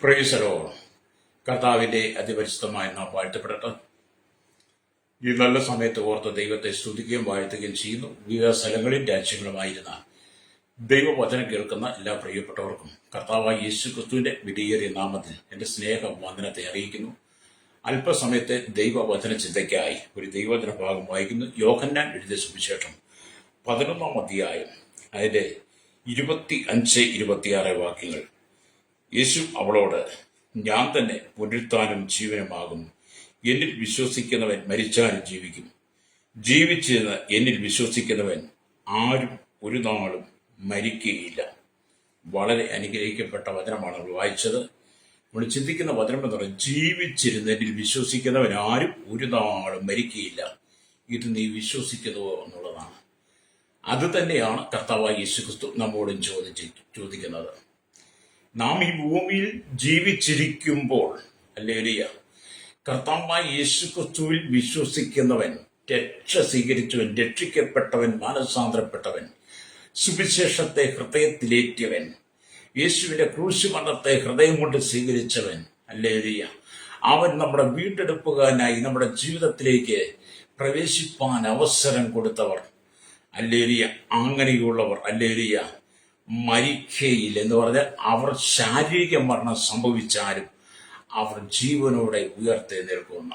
പ്രൈസലോ കർത്താവിന്റെ അതിപരിശുദ്ധമായ നാം വാഴ്ത്തപ്പെടട്ടെ. ഈ നല്ല സമയത്ത് ഓർത്ത് ദൈവത്തെ സ്തുതിക്കുകയും വാഴ്ത്തുകയും ചെയ്യുന്നു. വിവിധ സ്ഥലങ്ങളിൽ രാജ്യങ്ങളുമായിരുന്ന ദൈവവചനം കേൾക്കുന്ന എല്ലാ പ്രിയപ്പെട്ടവർക്കും കർത്താവായ യേശു ക്രിസ്തുവിന്റെ വിലയേറിയ നാമത്തിൽ എന്റെ സ്നേഹ വന്ദനത്തെ അറിയിക്കുന്നു. അല്പസമയത്തെ ദൈവവചന ചിന്തയ്ക്കായി ഒരു ദൈവവചന ഭാഗം വായിക്കുന്നു. യോഹന്നാൻ എഴുതിയ സുവിശേഷം 11-ാം അധ്യായം അതിന്റെ 25-26 വാക്യങ്ങൾ. യേശു അവളോട്, ഞാൻ തന്നെ പുനരുത്ഥാനവും ജീവനുമാകുന്നു. എന്നിൽ വിശ്വസിക്കുന്നവൻ മരിച്ചാലും ജീവിക്കും. ജീവിച്ചിരുന്ന് എന്നിൽ വിശ്വസിക്കുന്നവൻ ആരും ഒരു നാളും മരിക്കുകയില്ല. വളരെ അനുഗ്രഹിക്കപ്പെട്ട വചനമാണ് നമ്മൾ വായിച്ചത്. നമ്മൾ ചിന്തിക്കുന്ന വചനം എന്ന് പറയുന്നത്, ജീവിച്ചിരുന്ന് എന്നിൽ വിശ്വസിക്കുന്നവൻ ആരും ഒരു നാളും മരിക്കുകയില്ല. ഇത് നീ വിശ്വസിക്കുന്നുവോ എന്നുള്ളതാണ്. അത് തന്നെയാണ് കർത്താവായ യേശു ക്രിസ്തു നമ്മോടും ചോദിക്കുന്നത്. നാം ഈ ഭൂമിയിൽ ജീവിച്ചിരിക്കുമ്പോൾ, ഹല്ലേലൂയ, കർത്താവായ യേശു ക്രിസ്തുവിൽ വിശ്വസിക്കുന്നവൻ, രക്ഷ സ്വീകരിച്ചവൻ, രക്ഷിക്കപ്പെട്ടവൻ, മാനസാന്തരപ്പെട്ടവൻ, സുവിശേഷത്തെ ഹൃദയത്തിലേറ്റിയവൻ, യേശുവിന്റെ ക്രൂശുമരണത്തെ ഹൃദയം കൊണ്ട് സ്വീകരിച്ചവൻ, ഹല്ലേലൂയ, അവൻ നമ്മുടെ വീണ്ടെടുപ്പുകാരനായി നമ്മുടെ ജീവിതത്തിലേക്ക് പ്രവേശിപ്പാൻ അവസരം കൊടുത്തവർ, ഹല്ലേലൂയ, അങ്ങനെയുള്ളവർ, ഹല്ലേലൂയ, മരിക്കയില്ല എന്ന് പറഞ്ഞാൽ അവർ ശാരീരിക മരണം സംഭവിച്ചാലും അവർ ജീവനോടെ ഉയർത്തെഴുന്നേൽക്കുന്ന.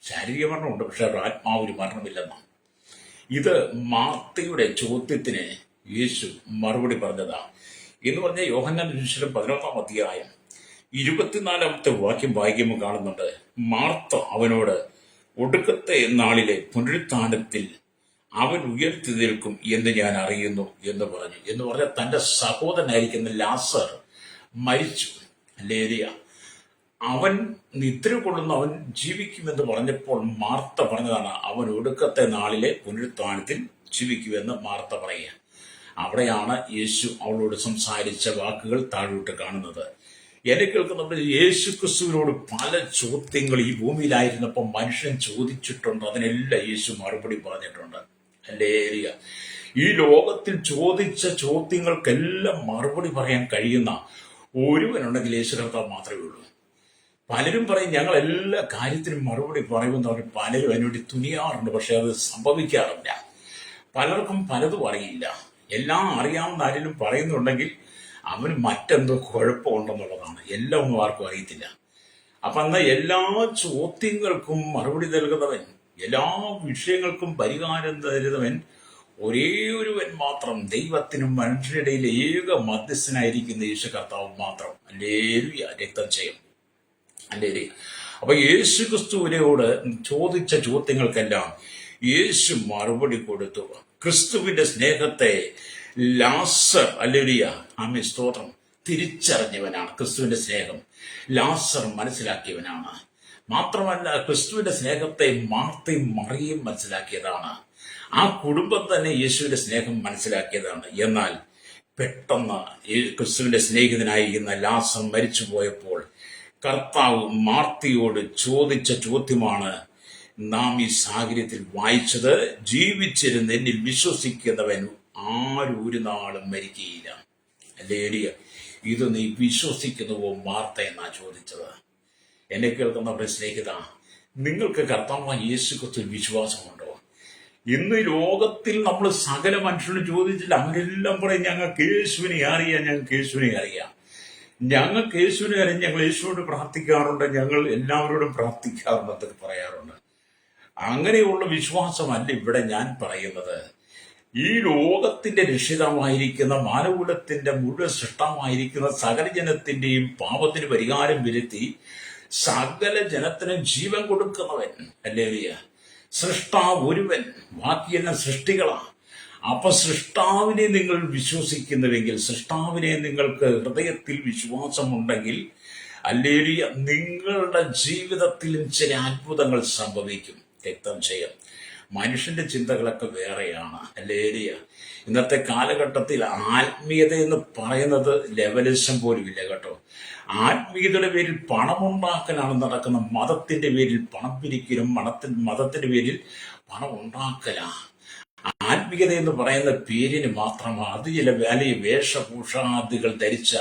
ശാരീരിക മരണമുണ്ട്, പക്ഷെ അവർ ആത്മാവിന് മരണമില്ലെന്നാണ്. ഇത് മാർത്തയുടെ ചോദ്യത്തിന് യേശു മറുപടി പറഞ്ഞതാണ്. എന്ന് പറഞ്ഞാൽ യോഹന്നാൻ സുവിശേഷം 11-ാം അധ്യായം 24-ാമത്തെ വാക്യം വായിക്കുമ്പോൾ കാണുന്നുണ്ട്, മാർത്ത അവനോട്, ഒടുക്കത്തെ നാളിലെ പുനരുത്ഥാനത്തിൽ അവൻ ഉയർത്തെഴുന്നേൽക്കും എന്ന് ഞാൻ അറിയുന്നു എന്ന് പറഞ്ഞു. എന്ന് പറഞ്ഞാൽ തന്റെ സഹോദരനായിരിക്കുന്ന ലാസർ മരിച്ചു, ഹല്ലേലൂയ, അവൻ നിദ്ര കൊള്ളുന്ന, അവൻ ജീവിക്കുമെന്ന് പറഞ്ഞപ്പോൾ മാർത്ത പറഞ്ഞതാണ്, അവൻ ഒടുക്കത്തെ നാളിലെ പുനരുത്ഥാനത്തിൽ ജീവിക്കുമെന്ന് മാർത്ത പറയുക. അവിടെയാണ് യേശു അവളോട് സംസാരിച്ച വാക്കുകൾ താഴോട്ട് കാണുന്നത്. എന്നെ കേൾക്കുന്നുണ്ട്, യേശു ക്രിസ്തുവിനോട് പല ചോദ്യങ്ങൾ ഈ ഭൂമിയിലായിരുന്നപ്പോൾ മനുഷ്യൻ ചോദിച്ചിട്ടുണ്ട്. അതിനെല്ലാം യേശു മറുപടി പറഞ്ഞിട്ടുണ്ട്. ഹല്ലേലൂയ. ഈ ലോകത്തിൽ ചോദിച്ച ചോദ്യങ്ങൾക്കെല്ലാം മറുപടി പറയാൻ കഴിയുന്ന ഒരുവനുണ്ടെങ്കിൽ യേശു കർത്താവ് മാത്രമേ ഉള്ളൂ. പലരും പറയും ഞങ്ങൾ എല്ലാ കാര്യത്തിനും മറുപടി പറയുമെന്ന് പറഞ്ഞ് പലരും അതിനുവേണ്ടി തുനിയാറുണ്ട്. പക്ഷെ അത് സംഭവിക്കാറില്ല. പലർക്കും പലതും അറിയില്ല. എല്ലാം അറിയാവുന്ന ആരെങ്കിലും പറയുന്നുണ്ടെങ്കിൽ അവന് മറ്റെന്തോ കുഴപ്പമുണ്ടെന്നുള്ളതാണ്. എല്ലാം ഒന്നും ആർക്കും അറിയത്തില്ല. അപ്പൊ എന്നാൽ എല്ലാ ചോദ്യങ്ങൾക്കും മറുപടി നൽകുന്നവൻ, എല്ലാ വിഷയങ്ങൾക്കും പരിഹാരം തരുന്നവൻ ഒരേ ഒരുവൻ മാത്രം, ദൈവത്തിനും മനുഷ്യരുടെയിൽ ഏക മധ്യസ്ഥനായിരിക്കുന്ന യേശു കർത്താവ് മാത്രം. ഹല്ലേലൂയ, രക്തം ചെയ്യും. ഹല്ലേലൂയ. അപ്പൊ യേശു ക്രിസ്തുവിനോട് ചോദിച്ച ചോദ്യങ്ങൾക്കെല്ലാം യേശു മറുപടി കൊടുത്തു. ക്രിസ്തുവിന്റെ സ്നേഹത്തെ ലാസർ, ഹല്ലേലൂയ, ആമേൻ, സ്തോത്രം, തിരിച്ചറിഞ്ഞവനാണ്. ക്രിസ്തുവിന്റെ സ്നേഹം ലാസർ മനസ്സിലാക്കിയവനാണ്. മാത്രമല്ല, ക്രിസ്തുവിന്റെ സ്നേഹത്തെ മാർത്തയും മറിയയും മനസ്സിലാക്കിയതാണ്. ആ കുടുംബം തന്നെ യേശുവിന്റെ സ്നേഹം മനസ്സിലാക്കിയതാണ്. എന്നാൽ പെട്ടെന്ന് ക്രിസ്തുവിന്റെ സ്നേഹിതനായിരിക്കുന്ന ലാസർ മരിച്ചു പോയപ്പോൾ കർത്താവ് മാർത്തയോട് ചോദിച്ച ചോദ്യമാണ് നാം ഈ സാഹചര്യത്തിൽ വായിച്ചത്, ജീവിച്ചിരുന്ന് എന്നിൽ വിശ്വസിക്കുന്നവൻ ആരും ഒരു നാളും മരിക്കുകയില്ല. ഹല്ലേലൂയ. ഇത് നീ വിശ്വസിക്കുന്നുവോ മാർത്ത എന്നാ ചോദിച്ചത്. എന്നെ കേൾക്കുന്നവരുടെ സ്നേഹിത, നിങ്ങൾക്ക് കർത്താവായ യേശു ക്രിസ്തുവിൽ വിശ്വാസമുണ്ടോ? ഇന്ന് ലോകത്തിൽ നമ്മൾ സകല മനുഷ്യനും ചോദിച്ചില്ല, അവരെല്ലാം പറയും ഞങ്ങൾക്ക് യേശുവിനെ അറിയാം, ഞങ്ങൾക്ക് യേശുവിനെ അറിയാം, ഞങ്ങൾക്ക് യേശുവിനെ അറിയാം, ഞങ്ങൾ യേശുവോട് പ്രാർത്ഥിക്കാറുണ്ട്, ഞങ്ങൾ എല്ലാവരോടും പ്രാർത്ഥിക്കാറുണ്ടെന്നൊക്കെ പറയാറുണ്ട്. അങ്ങനെയുള്ള വിശ്വാസമല്ല ഇവിടെ ഞാൻ പറയുന്നത്. ഈ ലോകത്തിന്റെ രക്ഷിതാവായിരിക്കുന്ന, മാനവകുലത്തിന്റെ മുഴുവൻ സൃഷ്ടാവായിരിക്കുന്ന സകല ജനത്തിന്റെയും പാപത്തിന് പരിഹാരം വരുത്തി സകല ജനത്തിനും ജീവൻ കൊടുക്കുന്നവൻ, ഹല്ലേലൂയ, സൃഷ്ടാവ് ഒരുവൻ, ബാക്കിയെല്ലാം സൃഷ്ടികളാ. അപ്പൊ സൃഷ്ടാവിനെ നിങ്ങൾ വിശ്വസിക്കുന്നുവെങ്കിൽ, സൃഷ്ടാവിനെ നിങ്ങൾക്ക് ഹൃദയത്തിൽ വിശ്വാസമുണ്ടെങ്കിൽ, ഹല്ലേലൂയ, നിങ്ങളുടെ ജീവിതത്തിലും ചില അത്ഭുതങ്ങൾ സംഭവിക്കും. രക്തം ചെയ്യും. മനുഷ്യന്റെ ചിന്തകളൊക്കെ വേറെയാണ്. ഹല്ലേലൂയ. ഇന്നത്തെ കാലഘട്ടത്തിൽ ആത്മീയത എന്ന് പറയുന്നത് ലെവലിസം പോലും ഇല്ല കേട്ടോ. ആത്മീയതയുടെ പേരിൽ പണമുണ്ടാക്കലാണ് നടക്കുന്ന. മതത്തിന്റെ പേരിൽ പണം പിരിക്കലും, മതത്തിന്റെ പേരിൽ പണം ഉണ്ടാക്കലാ. ആത്മീയത എന്ന് പറയുന്ന പേരിന് മാത്രമാണ്. അത് ചില വലിയ വേഷഭൂഷാദികൾ ധരിച്ച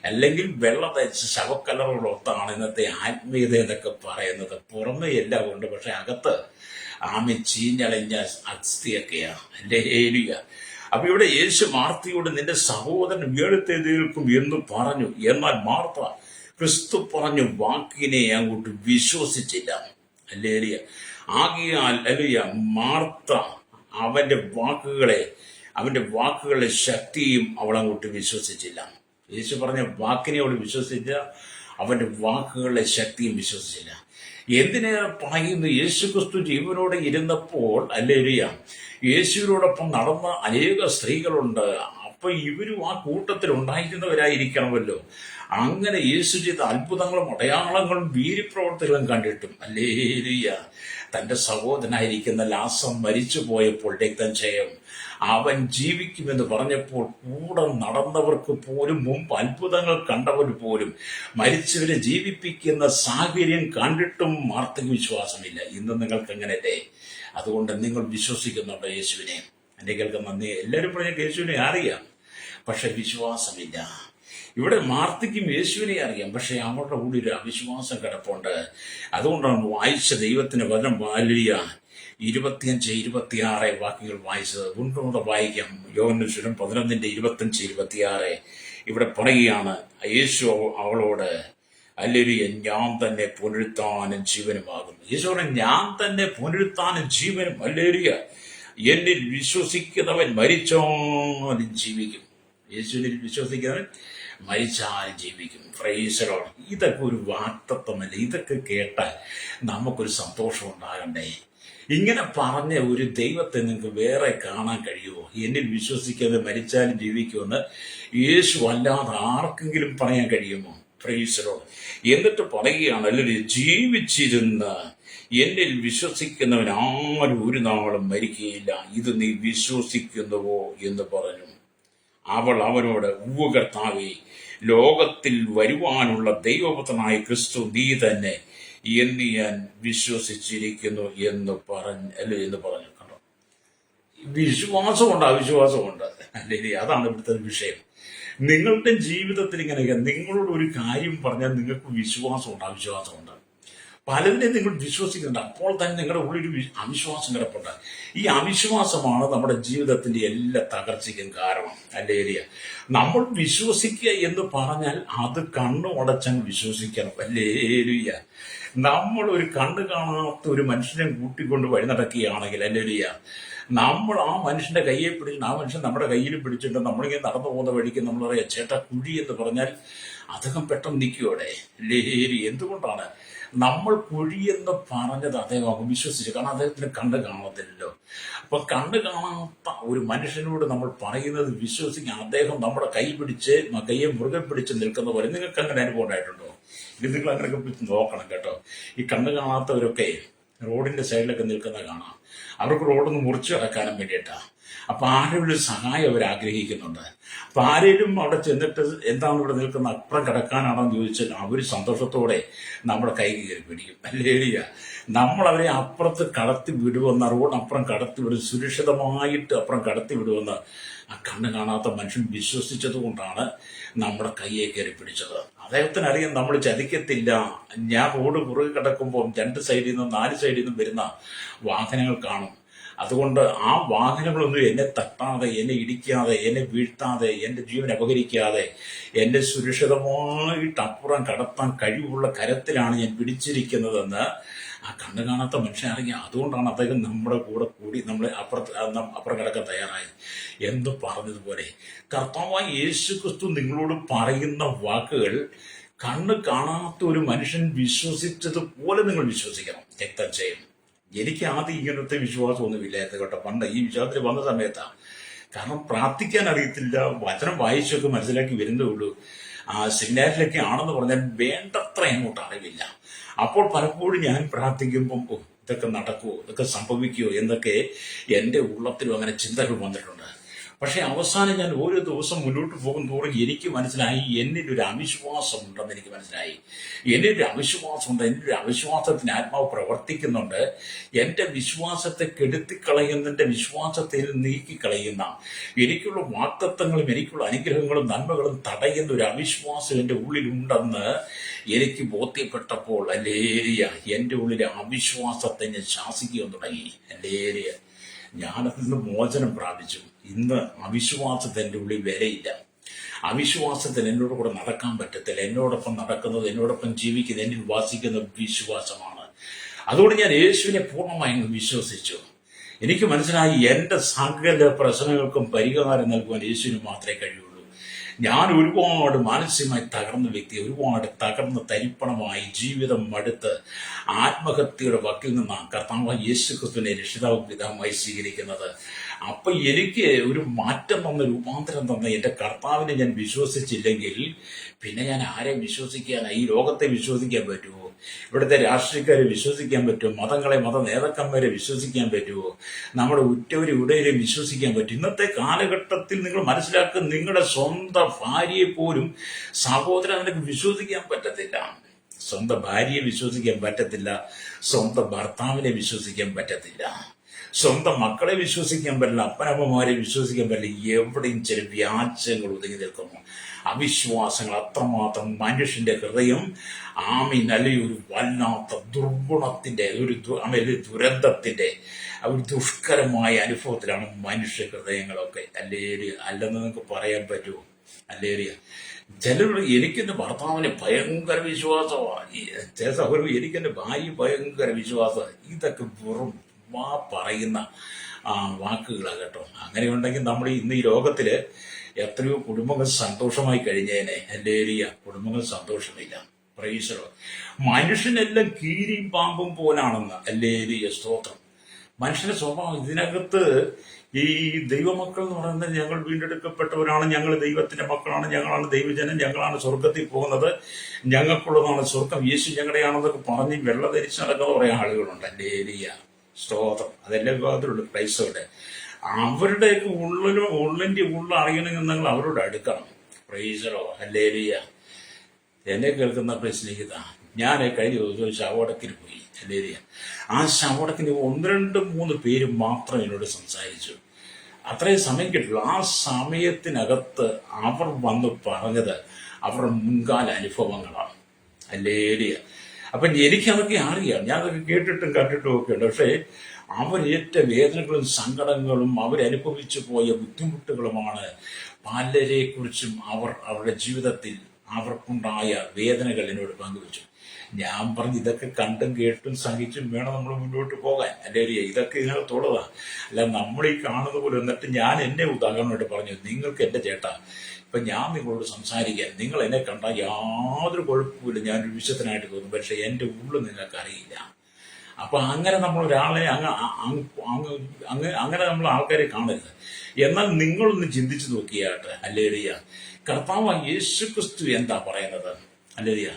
അല്ലെങ്കിൽ വെള്ളം തയ്ച്ച് ശവക്കലറുകളൊത്താണ് ഇന്നത്തെ ആത്മീയത എന്നൊക്കെ പറയുന്നത്. പുറമേ എല്ലാം ഉണ്ട്, പക്ഷെ അകത്ത് ചീഞ്ഞളഞ്ഞ അസ്ഥിയൊക്കെയാ. ഹല്ലേലൂയ. അപ്പൊ ഇവിടെ യേശു മാർത്തയോട് നിന്റെ സഹോദരൻ ഉയർത്തെഴുന്നേൽക്കും എന്ന് പറഞ്ഞു. എന്നാൽ മാർത്ത ക്രിസ്തു പറഞ്ഞു വാക്കിനെ അങ്ങോട്ട് വിശ്വസിച്ചില്ല. ഹല്ലേലൂയ. ആകയാൽ ഹല്ലേലൂയ മാർത്ത അവന്റെ വാക്കുകളുടെ ശക്തിയും അവൾ അങ്ങോട്ട് വിശ്വസിച്ചില്ല. യേശു പറഞ്ഞ വാക്കിനെ അവൾ വിശ്വസിച്ചില്ല, അവന്റെ വാക്കുകളുടെ ശക്തിയും വിശ്വസിച്ചില്ല. എന്തിനേറെ പറയുന്നു, യേശു ക്രിസ്തു ജീവനോടെ ഇരുന്നപ്പോൾ ഹല്ലേലൂയ യേശുവിനോടൊപ്പം നടന്ന അനേക സ്ത്രീകളുണ്ട്. അപ്പൊ ഇവരും ആ കൂട്ടത്തിൽ ഉണ്ടായിരുന്നവരായിരിക്കണമല്ലോ. അങ്ങനെ യേശു ചെയ്ത അത്ഭുതങ്ങളും അടയാളങ്ങളും വീര്യപ്രവർത്തികളും കണ്ടിട്ടും ഹല്ലേലൂയ തന്റെ സഹോദരനായിരിക്കുന്ന ലാസർ മരിച്ചു പോയപ്പോൾ രക്തചയം അവൻ ജീവിക്കുമെന്ന് പറഞ്ഞപ്പോൾ കൂടെ നടന്നവർക്ക് പോലും, മുമ്പ് അത്ഭുതങ്ങൾ കണ്ടവർ പോലും മരിച്ചവരെ ജീവിപ്പിക്കുന്ന സാഹചര്യം കണ്ടിട്ടും മാർത്തയ്ക്ക് വിശ്വാസമില്ല. ഇന്ന് നിങ്ങൾക്ക് എങ്ങനെയല്ലേ? അതുകൊണ്ട് നിങ്ങൾ വിശ്വസിക്കുന്നുണ്ടോ യേശുവിനെ? എന്നെ കേൾക്കുന്ന നന്ദി. എല്ലാവരും പറഞ്ഞ യേശുവിനെ അറിയാം, പക്ഷെ വിശ്വാസമില്ല. ഇവിടെ മാർത്തയ്ക്കും യേശുവിനെ അറിയാം, പക്ഷെ അവരുടെ കൂടി ഒരു അവിശ്വാസം കിടപ്പുണ്ട്. അതുകൊണ്ടാണ് വായിച്ച ദൈവത്തിന്റെ വചനം ഹല്ലേലൂയ 25-26 വാക്യങ്ങൾ വായിച്ചത്. വീണ്ടും വായിക്കാം. യോഹന്നാൻ 11:25-26 ഇവിടെ പറയുകയാണ്, യേശു അവളോട് ഹല്ലേലൂയ ഞാൻ തന്നെ പുനരുത്ഥാനം ജീവനുമാകുന്നു. യേശു പറഞ്ഞു ഞാൻ തന്നെ പുനരുത്ഥാനം ജീവനും. ഹല്ലേലൂയ എന്നിൽ വിശ്വസിക്കുന്നവൻ മരിച്ചാലും ജീവിക്കും. യേശുവിനിൽ വിശ്വസിക്കുന്നവൻ മരിച്ചാലും ജീവിക്കും. Praise the Lord. ഇതൊക്കെ ഒരു വാഗ്ദത്തമല്ലേ? ഇതൊക്കെ കേട്ടാൽ നമുക്കൊരു സന്തോഷം ഉണ്ടാകണ്ടേ? ഇങ്ങനെ പറഞ്ഞ ഒരു ദൈവത്തെ നിങ്ങൾക്ക് വേറെ കാണാൻ കഴിയുമോ? എന്നിൽ വിശ്വസിക്കാതെ മരിച്ചാലും ജീവിക്കുമെന്ന് യേശു അല്ലാതെ ആർക്കെങ്കിലും പറയാൻ കഴിയുമോ? Praise the Lord. എന്നിട്ട് പറയുകയാണ്, അല്ലെങ്കിൽ ജീവിച്ചിരുന്ന എന്നിൽ വിശ്വസിക്കുന്നവൻ ആരും ഒരു നാളും മരിക്കുകയില്ല. ഇത് നീ വിശ്വസിക്കുന്നുവോ എന്ന് പറഞ്ഞു. അവൾ അവനോട് ഉവ്വ് കർത്താവേ, ലോകത്തിൽ വരുവാനുള്ള ദൈവപുത്രനായ ക്രിസ്തു നീ തന്നെ എന്ന് ഞാൻ വിശ്വസിച്ചിരിക്കുന്നു എന്ന് പറഞ്ഞു. കണ്ടോ, വിശ്വാസമുണ്ട് അവിശ്വാസമുണ്ട്. അല്ലെങ്കിൽ അതാണ് ഇവിടുത്തെ വിഷയം. നിങ്ങളുടെ ജീവിതത്തിൽ ഇങ്ങനെയൊക്കെ നിങ്ങളോട് ഒരു കാര്യം പറഞ്ഞാൽ നിങ്ങൾക്ക് വിശ്വാസമുണ്ട് അവിശ്വാസമുണ്ട്. പലതിനെ നിങ്ങൾ വിശ്വസിക്കുന്നുണ്ട്, അപ്പോൾ തന്നെ നിങ്ങളുടെ ഉള്ളിൽ അവിശ്വാസം കിടപ്പുണ്ട്. ഈ അവിശ്വാസമാണ് നമ്മുടെ ജീവിതത്തിന്റെ എല്ലാ തകർച്ചയ്ക്കും കാരണം. ഹല്ലേലൂയ. നമ്മൾ വിശ്വസിക്കുക എന്ന് പറഞ്ഞാൽ അത് കണ്ണു അടച്ചങ്ങ് വിശ്വസിക്കണം. ഹല്ലേലൂയ. നമ്മൾ ഒരു കണ്ണു കാണാത്ത ഒരു മനുഷ്യനെ കൂട്ടിക്കൊണ്ട് വഴി നടക്കുകയാണെങ്കിൽ ഹല്ലേലൂയ നമ്മൾ ആ മനുഷ്യന്റെ കയ്യെ പിടിച്ചിട്ട്, ആ മനുഷ്യൻ നമ്മുടെ കയ്യിൽ പിടിച്ചിട്ട് നമ്മളിങ്ങനെ നടന്നു പോകുന്ന വഴിക്ക് നമ്മൾ പറയാം ചേട്ടാ കുഴി എന്ന് പറഞ്ഞാൽ അദ്ദേഹം പെട്ടെന്ന് നിൽക്കുവോടെ. ഹല്ലേലൂയ. എന്തുകൊണ്ടാണ് നമ്മൾ കുഴിയെന്ന് പറഞ്ഞത്? അദ്ദേഹം വിശ്വസിച്ചു, കാരണം അദ്ദേഹത്തിന് കണ്ണ് കാണത്തില്ലല്ലോ. അപ്പൊ കണ്ണ് കാണാത്ത ഒരു മനുഷ്യനോട് നമ്മൾ പറയുന്നത് വിശ്വസിക്കാൻ, അദ്ദേഹം നമ്മുടെ കയ്യെ മുറുകെ പിടിച്ച് നിൽക്കുന്ന പോലെ. നിങ്ങൾക്ക് അങ്ങനെ അനുഭവം ഉണ്ടായിട്ടുണ്ടോ? ഇത് നിങ്ങൾ അങ്ങനെയൊക്കെ പിടിച്ച് നോക്കണം കേട്ടോ. ഈ കണ്ണ് കാണാത്തവരൊക്കെ റോഡിന്റെ സൈഡിലൊക്കെ നിൽക്കുന്ന കാണാം. അവർക്ക് റോഡൊന്ന് മുറിച്ചു കിടക്കാനും വേണ്ടിയിട്ടാണ്. അപ്പൊ ആരും ഒരു സഹായം അവർ ആഗ്രഹിക്കുന്നുണ്ട്. അപ്പൊ ആരെങ്കിലും അവിടെ ചെന്നിട്ട് എന്താണ് ഇവിടെ നിൽക്കുന്ന, അപ്പുറം കിടക്കാനാണോ എന്ന് ചോദിച്ചാൽ അവർ സന്തോഷത്തോടെ നമ്മുടെ കൈ കയറി പിടിക്കും. ഹല്ലേലൂയ. നമ്മൾ അവരെ അപ്പുറത്ത് കടത്തി വിടുമെന്ന്, റോഡ് അപ്പുറം കടത്തി വിടും, സുരക്ഷിതമായിട്ട് അപ്പുറം കടത്തി വിടുമെന്ന് ആ കണ്ണ് കാണാത്ത മനുഷ്യൻ വിശ്വസിച്ചത് കൊണ്ടാണ് നമ്മുടെ കയ്യെ കയറി പിടിച്ചത്. അദ്ദേഹത്തിന് അറിയാം നമ്മൾ ചതിക്കത്തില്ല. ഞാൻ റോഡ് പുറകെ കിടക്കുമ്പോൾ 2 സൈഡിൽ നിന്നും 4 സൈഡിൽ നിന്നും വരുന്ന വാഹനങ്ങൾ കാണും. അതുകൊണ്ട് ആ വാഹനങ്ങളൊന്നും എന്നെ തട്ടാതെ, എന്നെ ഇടിക്കാതെ, എന്നെ വീഴ്ത്താതെ, എൻ്റെ ജീവൻ അപഹരിക്കാതെ എന്നെ സുരക്ഷിതമായിട്ട് അപ്പുറം കടത്താൻ കഴിവുള്ള കരത്തിലാണ് ഞാൻ പിടിച്ചിരിക്കുന്നതെന്ന് ആ കണ്ണു കാണാത്ത മനുഷ്യൻ അറിയാം. അതുകൊണ്ടാണ് അദ്ദേഹം നമ്മുടെ കൂടെ കൂടി നമ്മളെ അപ്പുറം കിടക്കാൻ തയ്യാറായത്. എന്ന് പറഞ്ഞതുപോലെ കർത്താവായ യേശു ക്രിസ്തു നിങ്ങളോട് പറയുന്ന വാക്കുകൾ കണ്ണ് കാണാത്ത ഒരു മനുഷ്യൻ വിശ്വസിച്ചതുപോലെ നിങ്ങൾ വിശ്വസിക്കണം. രക്തചയം. എനിക്ക് ആദ്യം ഇങ്ങനത്തെ വിശ്വാസമൊന്നുമില്ലായിരുന്നു കേട്ടോ. പണ്ട് ഈ വിശ്വാസത്തിൽ വന്ന സമയത്താണ്. കാരണം പ്രാർത്ഥിക്കാൻ അറിയത്തില്ല, വചനം വായിച്ചൊക്കെ മനസ്സിലാക്കി വരുന്നേ ഉള്ളൂ. സെമിനാരിലൊക്കെ ആണെന്ന് പറഞ്ഞാൽ വേണ്ടത്ര അങ്ങോട്ട് അറിവില്ല. അപ്പോൾ പലപ്പോഴും ഞാൻ പ്രാർത്ഥിക്കുമ്പം ഇതൊക്കെ നടക്കുമോ, ഇതൊക്കെ സംഭവിക്കുമോ എന്നൊക്കെ എൻ്റെ ഉള്ളത്തിലും അങ്ങനെ ചിന്തകൾ വന്നിട്ടുണ്ട്. പക്ഷെ അവസാനം ഞാൻ ഓരോ ദിവസം മുന്നോട്ട് പോകും തോറും എനിക്ക് മനസ്സിലായി എന്നിലൊരു അവിശ്വാസം ഉണ്ടെന്ന് എനിക്ക് മനസ്സിലായി. എന്നിലൊരു അവിശ്വാസമുണ്ട്, എന്നിലൊരു അവിശ്വാസത്തിന് ആത്മാവ് പ്രവർത്തിക്കുന്നുണ്ട്. എന്റെ വിശ്വാസത്തെ കെടുത്തിക്കളയുന്ന, എന്റെ വിശ്വാസത്തെ നീക്കിക്കളയുന്ന, എനിക്കുള്ള വാഗ്ദത്തങ്ങളും എനിക്കുള്ള അനുഗ്രഹങ്ങളും നന്മകളും തടയുന്ന ഒരു അവിശ്വാസം എന്റെ ഉള്ളിലുണ്ടെന്ന് എനിക്ക് ബോധ്യപ്പെട്ടപ്പോൾ അല്ലേരിയ എന്റെ ഉള്ളിലെ അവിശ്വാസത്തെ ഞാൻ ശാസിക്കാൻ തുടങ്ങി. അല്ലേരിയ ഞാനതിൽ നിന്ന് മോചനം പ്രാപിച്ചു. ഇന്ന് അവിശ്വാസത്തെ എൻ്റെ ഉള്ളിൽ വിലയില്ല. അവിശ്വാസത്തിന് എന്നോട് കൂടെ നടക്കാൻ പറ്റത്തില്ല. എന്നോടൊപ്പം നടക്കുന്നത്, എന്നോടൊപ്പം ജീവിക്കുന്നത്, എന്നിൽ വാസിക്കുന്ന വിശ്വാസമാണ്. അതുകൊണ്ട് ഞാൻ യേശുവിനെ പൂർണ്ണമായും വിശ്വസിച്ചു. എനിക്ക് മനസ്സിലായി എൻ്റെ സകല പ്രശ്നങ്ങൾക്കും പരിഹാരം നൽകുവാൻ യേശുവിന് മാത്രമേ കഴിയുള്ളൂ. ഞാൻ ഒരുപാട് മാനസികമായി തകർന്ന വ്യക്തി, ഒരുപാട് തകർന്ന് തരിപ്പണമായി ജീവിതം മടുത്ത് ആത്മഹത്യയുടെ വക്കിൽ നിന്നാണ് കർത്താവ് യേശു ക്രിസ്തുവിനെ രക്ഷിതാവ് പിതാവുമായി സ്വീകരിക്കുന്നത്. അപ്പൊ എനിക്ക് ഒരു മാറ്റം തന്ന, രൂപാന്തരം തന്ന എന്റെ കർത്താവിനെ ഞാൻ വിശ്വസിച്ചില്ലെങ്കിൽ പിന്നെ ഞാൻ ആരെ വിശ്വസിക്കാനാണ്? ഈ ലോകത്തെ വിശ്വസിക്കാൻ പറ്റുമോ? ഇവിടുത്തെ രാഷ്ട്രീയക്കാരെ വിശ്വസിക്കാൻ പറ്റുമോ? മതങ്ങളെ, മത നേതാക്കന്മാരെ വിശ്വസിക്കാൻ പറ്റുമോ? നമ്മുടെ ഉറ്റവരെ ഉടയരെ വിശ്വസിക്കാൻ പറ്റും? ഇന്നത്തെ കാലഘട്ടത്തിൽ നിങ്ങൾ മനസ്സിലാക്കുക, നിങ്ങളുടെ സ്വന്തം ഭാര്യയെ പോലും സഹോദരൻ നിനക്ക് വിശ്വസിക്കാൻ പറ്റത്തില്ല. സ്വന്തം ഭാര്യയെ വിശ്വസിക്കാൻ പറ്റത്തില്ല, സ്വന്തം ഭർത്താവിനെ വിശ്വസിക്കാൻ പറ്റത്തില്ല, സ്വന്തം മക്കളെ വിശ്വസിക്കാൻ പറ്റില്ല, അപ്പനമ്മമാരെ വിശ്വസിക്കാൻ പറ്റില്ല. എവിടെയും ചില വ്യാജങ്ങൾ ഒതുങ്ങി നിൽക്കുന്നു. അവിശ്വാസങ്ങൾ അത്രമാത്രം മനുഷ്യന്റെ ഹൃദയം അല്ലെങ്കിൽ ഒരു വല്ലാത്ത ദുർഗുണത്തിന്റെ, ഒരു ദുരന്തത്തിന്റെ, ഒരു ദുഷ്കരമായ അനുഭവത്തിലാണ് മനുഷ്യ ഹൃദയങ്ങളൊക്കെ. അല്ലെന്ന് നിങ്ങൾക്ക് പറയാൻ പറ്റുമോ? അല്ലേറിയ ചിലർ എനിക്കെന്റെ ഭർത്താവിന് ഭയങ്കര വിശ്വാസമാണ്, ചില സഹോദരൻ എനിക്കെന്റെ ഭാര്യ ഭയങ്കര വിശ്വാസമാണ്. ഇതൊക്കെ വെറും പറയുന്ന വാക്കുകളാണ് കേട്ടോ. അങ്ങനെയുണ്ടെങ്കിൽ നമ്മൾ ഇന്ന് ഈ ലോകത്തില് എത്രയോ കുടുംബങ്ങൾ സന്തോഷമായി കഴിഞ്ഞേനെ. അല്ലേരിയ കുടുംബങ്ങൾ സന്തോഷമില്ല. പ്രൈസലോ. മനുഷ്യനെല്ലാം കീരിയും പാമ്പും പോലാണെന്ന്. അല്ലേരിയ സ്തോത്രം. മനുഷ്യന്റെ സ്വഭാവം ഇതിനകത്ത് ഈ ദൈവമക്കൾ എന്ന് പറയുന്നത്, ഞങ്ങൾ വീണ്ടെടുക്കപ്പെട്ടവരാണ്, ഞങ്ങൾ ദൈവത്തിന്റെ മക്കളാണ്, ഞങ്ങളാണ് ദൈവജനം, ഞങ്ങളാണ് സ്വർഗത്തിൽ പോകുന്നത്, ഞങ്ങൾക്കുള്ളതാണ് സ്വർഗം, യേശു ഞങ്ങളുടെയാണെന്നൊക്കെ പറഞ്ഞ് വെള്ള ധരിച്ച് നടക്കുന്ന കുറെ ആളുകളുണ്ട്. അല്ലേരിയ സ്തോത്രം. അതെല്ലാം വിഭാഗത്തിലുണ്ട് ക്രൈസ്തവരുടെ. അവരുടെയൊക്കെ ഉള്ളിന്റെ അറിയണമെങ്കിൽ നിങ്ങൾ അവരോട് അടുക്കണം. പ്രൈസലോ. അല്ലേലിയ. എന്നെ കേൾക്കുന്ന പ്രശ്നിക്കുന്ന, ഞാൻ കഴിഞ്ഞ ദിവസം ഒരു ശവടക്കിന് പോയി. അല്ലേലിയ. ആ ശവടക്കിന് 1-2-3 പേര് മാത്രം എന്നോട് സംസാരിച്ചു. അത്രയും സമയം കിട്ടുള്ളൂ. ആ സമയത്തിനകത്ത് അവർ വന്ന് പറഞ്ഞത് അവരുടെ മുൻകാല അനുഭവങ്ങളാണ്. അല്ലേലിയ. അപ്പൊ എനിക്കതൊക്കെ അറിയാം, ഞാൻ അതൊക്കെ കേട്ടിട്ടും കണ്ടിട്ടും ഒക്കെ ഉണ്ട്. പക്ഷെ അവരേറ്റ വേദനകളും സങ്കടങ്ങളും അവരനുഭവിച്ചു പോയ ബുദ്ധിമുട്ടുകളുമാണ് പലരെ കുറിച്ചും അവരുടെ ജീവിതത്തിൽ അവർക്കുണ്ടായ വേദനകൾ എന്നോട് പങ്കുവച്ചു. ഞാൻ പറഞ്ഞു, ഇതൊക്കെ കണ്ടും കേട്ടും സഹിച്ചും വേണം നമ്മൾ മുന്നോട്ട് പോകാൻ. അല്ലേരിയ. ഇതൊക്കെ ഇതിനകത്തുള്ളതാണ്. അല്ല നമ്മൾ ഈ കാണുന്ന പോലെ. എന്നിട്ട് ഞാൻ എന്നെ ഉദാഹരണമായിട്ട് പറഞ്ഞു, നിങ്ങൾക്ക് എന്റെ ചേട്ടാ, ഇപ്പൊ ഞാൻ നിങ്ങളോട് സംസാരിക്കാൻ, നിങ്ങൾ എന്നെ കണ്ടാൽ യാതൊരു കുഴപ്പമില്ല, ഞാനൊരു വിശുദ്ധനായിട്ട് തോന്നും, പക്ഷെ എന്റെ ഉള്ളു നിങ്ങൾക്ക് അറിയില്ല. അപ്പൊ അങ്ങനെ നമ്മൾ ഒരാളെ അങ്ങനെ നമ്മൾ ആൾക്കാരെ കാണരുത്. എന്നാൽ നിങ്ങളൊന്ന് ചിന്തിച്ചു നോക്കിയാട്ടെ. അല്ലേരിയ. കർത്താവ് യേശു ക്രിസ്തു എന്താ പറയുന്നത്? അല്ലേരിയ.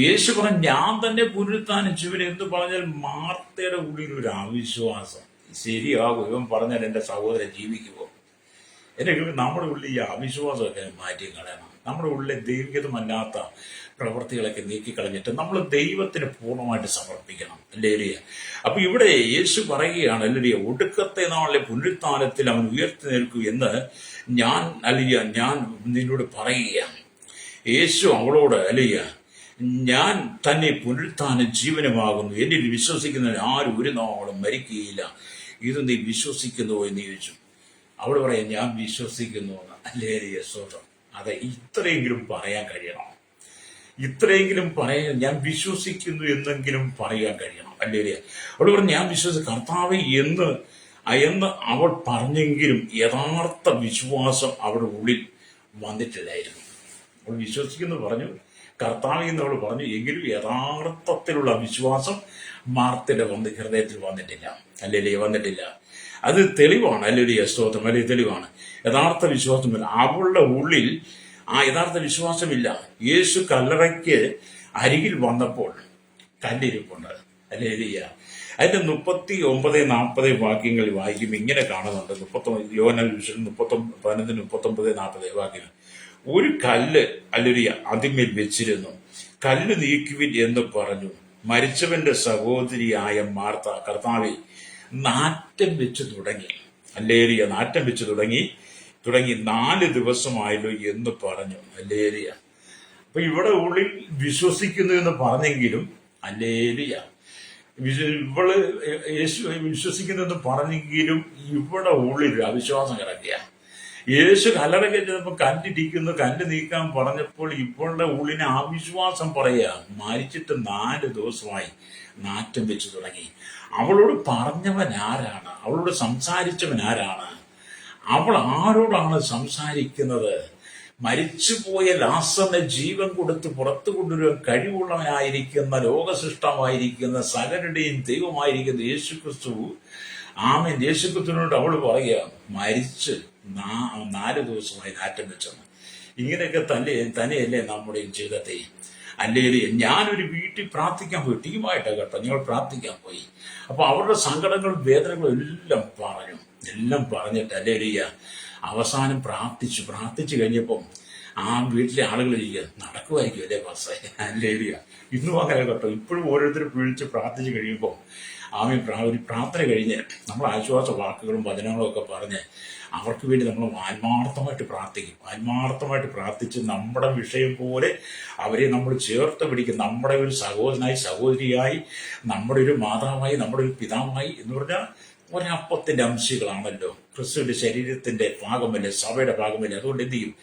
യേശു പറഞ്ഞ, ഞാൻ തന്നെ പുനരുത്ഥാനം ജീവൻ എന്ന് പറഞ്ഞാൽ മാർത്തയുടെ ഉള്ളിൽ ഒരു അവിശ്വാസം. ശരിയാകും ഇവൻ പറഞ്ഞാൽ എന്റെ സഹോദരൻ ജീവിക്കുമോ? എന്നെ നമ്മുടെ ഉള്ളിൽ ഈ അവിശ്വാസമൊക്കെ മാറ്റി കളയണം. നമ്മുടെ ഉള്ളിലെ ദൈവികതമല്ലാത്ത പ്രവൃത്തികളൊക്കെ നീക്കിക്കളഞ്ഞിട്ട് നമ്മൾ ദൈവത്തിന് പൂർണ്ണമായിട്ട് സമർപ്പിക്കണം. അല്ലേലിയ. അപ്പൊ ഇവിടെ യേശു പറയുകയാണ്, അല്ലേലിയ, ഒടുക്കത്തെ നാളിലെ പുനരുത്ഥാനത്തിൽ അവൻ ഉയർത്തി നിൽക്കും എന്ന് ഞാൻ നിന്നോട് പറയുകയാണ്. യേശു അവളോട്, അല്ലേലിയ, ഞാൻ തന്നെ പുനരുത്ഥാന ജീവനുമാകുന്നു, എന്നിൽ വിശ്വസിക്കുന്നവൻ ആരും ഒരു നാളും മരിക്കുകയില്ല, ഇത് നീ വിശ്വസിക്കുന്നുവോ എന്ന് ചോദിച്ചു. അവൾ പറയാം, ഞാൻ വിശ്വസിക്കുന്നു. അല്ലേലിയ സ്തോത്രം. അതെ, ഇത്രയെങ്കിലും പറയാൻ കഴിയണം. ഇത്രയെങ്കിലും പറയാൻ, ഞാൻ വിശ്വസിക്കുന്നു എന്നെങ്കിലും പറയാൻ കഴിയണം. അല്ലേലിയ. അവൾ പറഞ്ഞു, ഞാൻ കർത്താവേ എന്ന് അവൾ പറഞ്ഞെങ്കിലും യഥാർത്ഥ വിശ്വാസം അവളുടെ ഉള്ളിൽ വന്നിട്ടില്ലായിരുന്നു. അവൾ വിശ്വസിക്കുന്നു പറഞ്ഞു, കർത്താവേ എന്ന് അവൾ പറഞ്ഞു, എങ്കിലും യഥാർത്ഥത്തിലുള്ള വിശ്വാസം മാർത്തയുടെ ഹൃദയത്തിൽ വന്നിട്ടില്ല. അല്ലേലിയ, വന്നിട്ടില്ല. അത് തെളിവാണ്. അല്ലേലിയ സ്തോത്രം. അല്ലെങ്കിൽ തെളിവാണ്. യഥാർത്ഥ വിശ്വാസമില്ല അവളുടെ ഉള്ളിൽ. ആ യഥാർത്ഥ വിശ്വാസമില്ല. യേശു കല്ലറയ്ക്ക് അരികിൽ വന്നപ്പോൾ കല്ലിരിപ്പുണ്ട്. അല്ലേലിയ. അതിന്റെ 39-40 വായിക്കുമ്പോൾ ഇങ്ങനെ കാണുന്നുണ്ട്. 39 യോഹന്നാൻ സുവിശേഷം 15-39-40 വാക്യങ്ങൾ. ഒരു കല്ല് അല്ലുരിയ അതിന്മേൽ വെച്ചിരുന്നു. കല്ല് നീക്കുവിൻ എന്ന് പറഞ്ഞു. മരിച്ചവന്റെ സഹോദരിയായ മാർത്ത കർത്താവെ നാറ്റം വെച്ച് തുടങ്ങി. അല്ലേരിയ നാറ്റം വെച്ച് തുടങ്ങി 4 ദിവസമായല്ലോ എന്ന് പറഞ്ഞു. അല്ലേരിയ. അപ്പൊ ഇവിടെ ഉള്ളിൽ വിശ്വസിക്കുന്നു എന്ന് പറഞ്ഞെങ്കിലും അല്ലേരിയ ഇവള് യേശു വിശ്വസിക്കുന്നെന്ന് പറഞ്ഞെങ്കിലും ഇവിടെ ഉള്ളിൽ അവിശ്വാസം കിടക്കുക. യേശു കല്ലറയ്ക്ക് ചെന്നപ്പോൾ കല്ല് നീക്കാൻ പറഞ്ഞപ്പോൾ ഇവളുടെ ഉള്ളിന് അവിശ്വാസം പറയുക. മരിച്ചിട്ട് 4 ദിവസമായി നാറ്റം വെച്ച് തുടങ്ങി. അവളോട് പറഞ്ഞവൻ ആരാണ്? അവളോട് സംസാരിച്ചവൻ ആരാണ്? അവൾ ആരോടാണ് സംസാരിക്കുന്നത്? മരിച്ചുപോയ ലാസറിനെ ജീവൻ കൊടുത്ത് പുറത്തു കൊണ്ടുവരുവാൻ കഴിവുള്ളവനായിരിക്കുന്ന, ലോകസൃഷ്ടമായിരിക്കുന്ന, സകലരുടെയും ദൈവമായിരിക്കുന്ന യേശുക്രിസ്തു, ആമേൻ, യേശുക്രിസ്തുവിനോട് അവൾ പറയുക, മരിച്ച് 4 ദിവസമായി നാറ്റം വെച്ചെന്ന്. ഇങ്ങനെയൊക്കെ തന്നെയല്ലേ നമ്മുടെയും ജീവിതത്തെ? അല്ലെങ്കിൽ ഞാനൊരു വീട്ടിൽ പ്രാർത്ഥിക്കാൻ പോയി, ടീമായിട്ടാണ് കേട്ടോ, ഞങ്ങൾ പ്രാർത്ഥിക്കാൻ പോയി. അപ്പൊ അവരുടെ സങ്കടങ്ങളും വേദനകളും എല്ലാം പറഞ്ഞിട്ട് അല്ലേലിയ അവസാനം പ്രാർത്ഥിച്ചു കഴിഞ്ഞപ്പം ആ വീട്ടിലെ ആളുകൾ നടക്കുമായിരിക്കും അല്ലേ പാസ്സേ? അല്ലേലിയ. ഇന്നും അങ്ങനെ കേട്ടോ. ഇപ്പോഴും ഓരോരുത്തരും വിളിച്ച് പ്രാർത്ഥിച്ചു കഴിയുമ്പോൾ ഒരു പ്രാർത്ഥന കഴിഞ്ഞ് നമ്മൾ ആശ്വാസ വാക്കുകളും വചനങ്ങളും ഒക്കെ പറഞ്ഞ് അവർക്ക് വേണ്ടി നമ്മൾ ആത്മാർത്ഥമായിട്ട് പ്രാർത്ഥിച്ച് നമ്മുടെ വിഷയം പോലെ അവരെ നമ്മൾ ചേർത്ത് പിടിക്കും. നമ്മുടെ ഒരു സഹോദരനായി, സഹോദരിയായി, നമ്മുടെ ഒരു മാതാവായി, നമ്മുടെ ഒരു പിതാവായി എന്ന് പറഞ്ഞാൽ ഒരപ്പത്തിന്റെ അംശികളാണല്ലോ. ക്രിസ്തുവിന്റെ ശരീരത്തിന്റെ ഭാഗമല്ലേ, സഭയുടെ ഭാഗമല്ലേ. അതുകൊണ്ട് എന്ത് ചെയ്യും?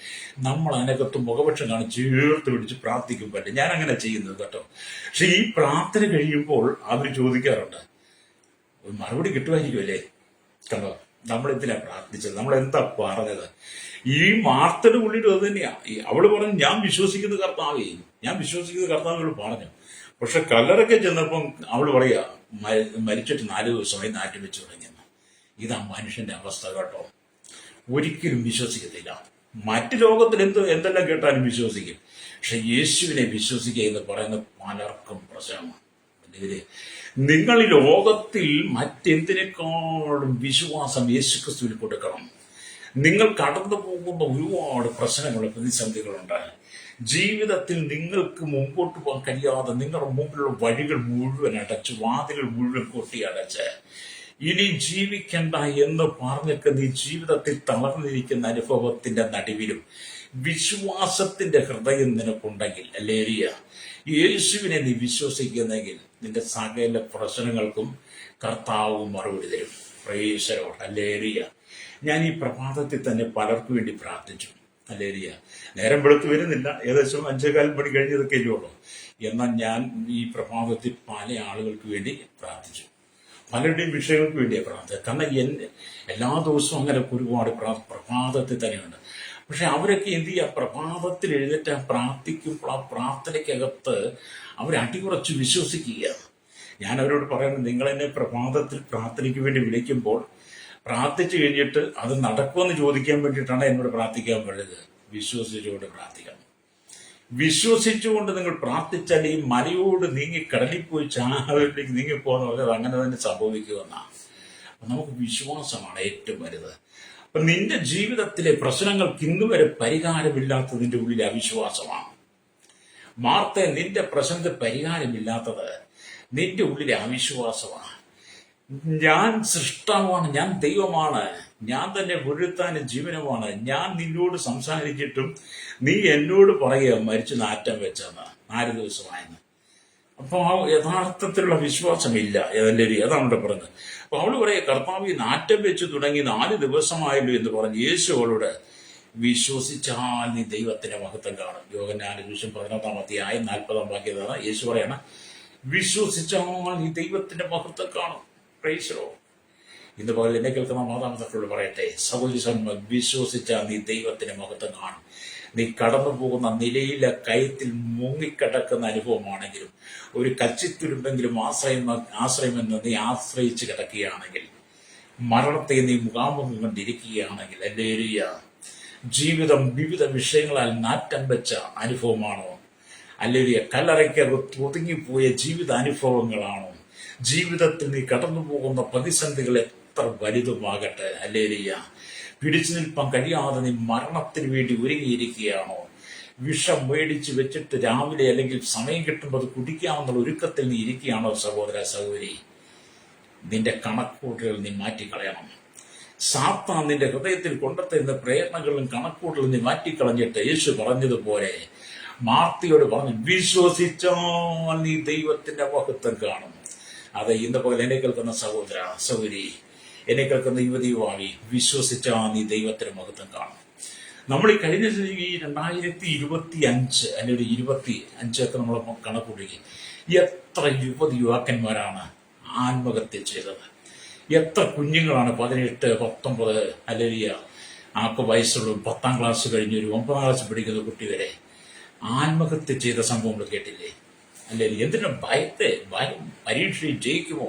നമ്മൾ അതിനകത്ത് മുഖപക്ഷം കാണിച്ച് ചേർത്ത് പിടിച്ച് പ്രാർത്ഥിക്കും. പറ്റും. ഞാൻ അങ്ങനെ ചെയ്യുന്നത് കേട്ടോ. പക്ഷെ ഈ പ്രാർത്ഥന കഴിയുമ്പോൾ അവർ ചോദിക്കാറുണ്ട്, ഒരു മറുപടി കിട്ടുമായിരിക്കും അല്ലേ? കണ്ടോ, നമ്മൾ എന്തിനാ പ്രാർത്ഥിച്ചത്, നമ്മൾ എന്താ പറഞ്ഞത്? ഈ മാർത്തയുടെ ഉള്ളിൽ അത് തന്നെയാ. അവള് പറഞ്ഞു, ഞാൻ വിശ്വസിക്കുന്ന കർത്താവേ അവള് പറഞ്ഞു. പക്ഷെ കല്ലറയ്ക്ക് ചെന്നപ്പം അവള് പറയാ, മരിച്ചിട്ട് 4 ദിവസമായി നാറ്റം വെച്ച് തുടങ്ങിയെന്ന്. ഇതാ മനുഷ്യന്റെ അവസ്ഥ കേട്ടോ. ഒരിക്കലും വിശ്വസിക്കത്തില്ല. മറ്റു ലോകത്തിൽ എന്തെല്ലാം കേട്ടാലും വിശ്വസിക്കും. പക്ഷെ യേശുവിനെ വിശ്വസിക്കുക എന്ന് പറയുന്നത് പലർക്കും പ്രശ്നമാണ്. നിങ്ങൾ ഈ ലോകത്തിൽ മറ്റെന്തിനേക്കാളും വിശ്വാസം യേശുക്രിസ്തുവിൽ കൊടുക്കണം. നിങ്ങൾ കടന്നു പോകുന്ന ഒരുപാട് പ്രശ്നങ്ങളും പ്രതിസന്ധികളുണ്ട്. ജീവിതത്തിൽ നിങ്ങൾക്ക് മുമ്പോട്ട് പോകാൻ കഴിയാതെ നിങ്ങളുടെ മുമ്പിലുള്ള വഴികൾ മുഴുവൻ അടച്ച്, വാതിലുകൾ മുഴുവൻ കൊട്ടിയടച്ച്, ഇനി ജീവിക്കണ്ട എന്ന് പറഞ്ഞൊക്കെ നീ ജീവിതത്തിൽ തളർന്നിരിക്കുന്ന അനുഭവത്തിന്റെ നടുവിലും വിശ്വാസത്തിന്റെ ഹൃദയം നിനക്കുണ്ടെങ്കിൽ, അല്ലേരിയ, യേശുവിനെ നീ വിശ്വസിക്കുന്നെങ്കിൽ നിന്റെ സകല പ്രശ്നങ്ങൾക്കും കർത്താവ് മറുപടി തരും. Praise the Lord. ഹല്ലേലൂയ. ഞാൻ ഈ പ്രഭാതത്തിൽ തന്നെ പലർക്കു വേണ്ടി പ്രാർത്ഥിച്ചു. ഹല്ലേലൂയ. നേരം വെളുത്ത് വരുന്നില്ല, ഏകദേശം 5:15 മണി കഴിഞ്ഞതൊക്കെ ഉള്ളൂ. എന്നാൽ ഞാൻ ഈ പ്രഭാതത്തിൽ പല ആളുകൾക്ക് വേണ്ടി പ്രാർത്ഥിച്ചു. പലരുടെയും വിഷയങ്ങൾക്ക് വേണ്ടിയാണ് പ്രാർത്ഥന. കാരണം എല്ലാ ദിവസവും അങ്ങനെ ഒരുപാട് പ്രഭാതത്തിൽ തന്നെയുണ്ട്. പക്ഷെ അവരൊക്കെ എന്ത് ചെയ്യുക? പ്രഭാതത്തിൽ എഴുന്നേറ്റ് പ്രാർത്ഥിക്കുമ്പോൾ ആ പ്രാർത്ഥനയ്ക്കകത്ത് അവർ അടിയുറച്ച് വിശ്വസിക്കുക. ഞാൻ അവരോട് പറയുന്നത്, നിങ്ങളെന്നെ പ്രഭാതത്തിൽ പ്രാർത്ഥനയ്ക്ക് വേണ്ടി വിളിക്കുമ്പോൾ പ്രാർത്ഥിച്ചു കഴിഞ്ഞിട്ട് അത് നടക്കുമെന്ന് ചോദിക്കാൻ വേണ്ടിയിട്ടാണ് എന്നോട് പ്രാർത്ഥിക്കാൻ പറ്റുന്നത്. വിശ്വസിച്ചുകൊണ്ട് പ്രാർത്ഥിക്കണം. വിശ്വസിച്ചുകൊണ്ട് നിങ്ങൾ പ്രാർത്ഥിച്ചാൽ ഈ മലയോട് നീങ്ങി കടലിൽ പോയി ചാവിലേക്ക് നീങ്ങിപ്പോന്ന് പറഞ്ഞത് അങ്ങനെ തന്നെ സംഭവിക്കുമെന്നാണ്. നമുക്ക് വിശ്വാസമാണ് ഏറ്റവും വലുത്. അപ്പൊ നിന്റെ ജീവിതത്തിലെ പ്രശ്നങ്ങൾക്ക് ഇന്നുവരെ പരിഹാരമില്ലാത്തതിന്റെ ഉള്ളിൽ അവിശ്വാസമാണ്. മാർത്ത, നിന്റെ പ്രശ്നത്തിന് പരിഹാരമില്ലാത്തത് നിന്റെ ഉള്ളിലെ അവിശ്വാസമാണ്. ഞാൻ സൃഷ്ടാവാണ്, ഞാൻ ദൈവമാണ്, ഞാൻ തന്നെ പുഴുത്താനും ജീവനുമാണ്. ഞാൻ നിന്നോട് സംസാരിച്ചിട്ടും നീ എന്നോട് പറയുക മരിച്ചു നാറ്റം വെച്ചെന്ന്, 4 ദിവസമായെന്ന്. അപ്പൊ ആ യഥാർത്ഥത്തിലുള്ള വിശ്വാസമില്ല. അതാണ് ഇവിടെ പറഞ്ഞത്. അപ്പൊ അവള് പറയാ, കർത്താവ് നാറ്റം വെച്ച് തുടങ്ങി 4 ദിവസമായല്ലോ എന്ന് പറഞ്ഞ് യേശു അവളോട്, വിശ്വസിച്ചാൽ നീ ദൈവത്തിന്റെ മഹത്വം കാണും. യോഹന്നാൻ 11:40 യേശു പറയണ, വിശ്വസിച്ചാൽ നീ ദൈവത്തിന്റെ മഹത്വം കാണും. Praise the Lord. ഇന്ന് പകൽ എന്നെ കേൾക്കുന്ന മാതാപിതാക്കളോട് പറയട്ടെ, സഹോദരി വിശ്വസിച്ചാൽ നീ ദൈവത്തിന്റെ മഹത്വം കാണും. നീ കടന്നു പോകുന്ന നിലയിലെ കയത്തിൽ മുങ്ങിക്കിടക്കുന്ന അനുഭവമാണെങ്കിലും, ഒരു കച്ചിത്തുരുമ്പെങ്കിലും ആശ്രയമെന്ന് നീ ആശ്രയിച്ച് കിടക്കുകയാണെങ്കിൽ, മരണത്തെ നീ മുഖാമുഖം കണ്ടിരിക്കുകയാണെങ്കിൽ, ഹല്ലേലൂയ, ജീവിതം വിവിധ വിഷയങ്ങളാൽ നാറ്റം വെച്ച അനുഭവമാണോ? അല്ലെങ്കിൽ കല്ലറയ്ക്കകത്ത് ഒതുങ്ങിപ്പോയ ജീവിത അനുഭവങ്ങളാണോ? ജീവിതത്തിൽ നീ കടന്നു പോകുന്ന പ്രതിസന്ധികൾ എത്ര വലുതുമാകട്ടെ, ഹല്ലേലൂയ, പിടിച്ചു നിൽപ്പാൻ കഴിയാതെ നീ മരണത്തിന് വേണ്ടി ഒരുങ്ങിയിരിക്കുകയാണോ? വിഷം മേടിച്ച് വെച്ചിട്ട് രാവിലെ അല്ലെങ്കിൽ സമയം കിട്ടുമ്പോൾ അത് കുടിക്കാമെന്നുള്ള ഒരുക്കത്തിൽ നീ ഇരിക്കുകയാണോ? സഹോദര സഹോദരി, നിന്റെ കണക്കൂട്ടലുകൾ നീ മാറ്റിക്കളയണം. സാത്താൻ നിന്റെ ഹൃദയത്തിൽ കൊണ്ടെത്തുന്ന പ്രേരണകളും കണക്കൂട്ടലും നീ മാറ്റിക്കളഞ്ഞിട്ട് യേശു പറഞ്ഞതുപോലെ മാർത്തിയോട് പറഞ്ഞു, വിശ്വസിച്ചാൽ നീ ദൈവത്തിന്റെ മഹത്വം കാണും. അത് ഇന്ന് പോലെ എന്നെ കേൾക്കുന്ന സഹോദര സഹോദരി, എന്നെ കേൾക്കുന്ന യുവതിയുവാവി, വിശ്വസിച്ചാൽ നീ ദൈവത്തിന്റെ മഹത്വം കാണും. നമ്മൾ ഈ കഴിഞ്ഞ ഈ 2025 അല്ലെങ്കിൽ 25 നമ്മൾ കണക്കൂട്ടുക, എത്ര യുവാക്കന്മാരാണ് ആത്മഹത്യ ചെയ്തത്? എത്ര കുഞ്ഞുങ്ങളാണ് 18, 19 അല്ലെങ്കിൽ ആക്ക് വയസ്സുള്ള 10ാം ക്ലാസ് കഴിഞ്ഞ് ഒരു 9ാം ക്ലാസ് പഠിക്കുന്ന കുട്ടി വരെ ആത്മഹത്യ ചെയ്ത സംഭവങ്ങൾ കേട്ടില്ലേ? അല്ലെങ്കിൽ എന്തിനും ഭയം, പരീക്ഷയിൽ ജയിക്കുമോ,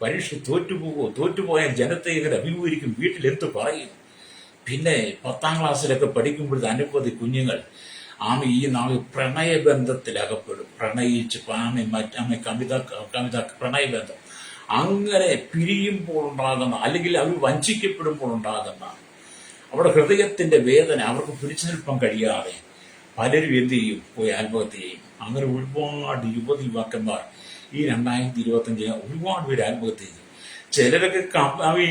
പരീക്ഷ തോറ്റുപോകുമോ, തോറ്റുപോയാൽ ജനത്തെ എങ്ങനെ അഭിമുഖീകരിക്കും, വീട്ടിൽ എന്ത് പറയും? പിന്നെ 10ാം ക്ലാസ്സിലൊക്കെ പഠിക്കുമ്പോഴത്തെ അനവധി കുഞ്ഞുങ്ങൾ ഈ നാളെ പ്രണയബന്ധത്തിൽ അകപ്പെടും. പ്രണയിച്ച് കവിത പ്രണയബന്ധം അങ്ങനെ പിരിയുമ്പോൾ ഉണ്ടാകുന്ന, അല്ലെങ്കിൽ അവർ വഞ്ചിക്കപ്പെടുമ്പോൾ ഉണ്ടാകുന്ന അവിടെ ഹൃദയത്തിന്റെ വേദന അവർക്ക് പിടിച്ചു നിൽപ്പാൻ കഴിയാതെ പലരും എന്ത് ചെയ്യും? പോയി ആത്മഹത്യ ചെയ്യും. അങ്ങനെ ഒരുപാട് യുവാക്കന്മാർ ഈ 2025 ഒരുപാട് പേര് ആത്മഹത്യ ചെയ്തു. ചിലരൊക്കെ ഈ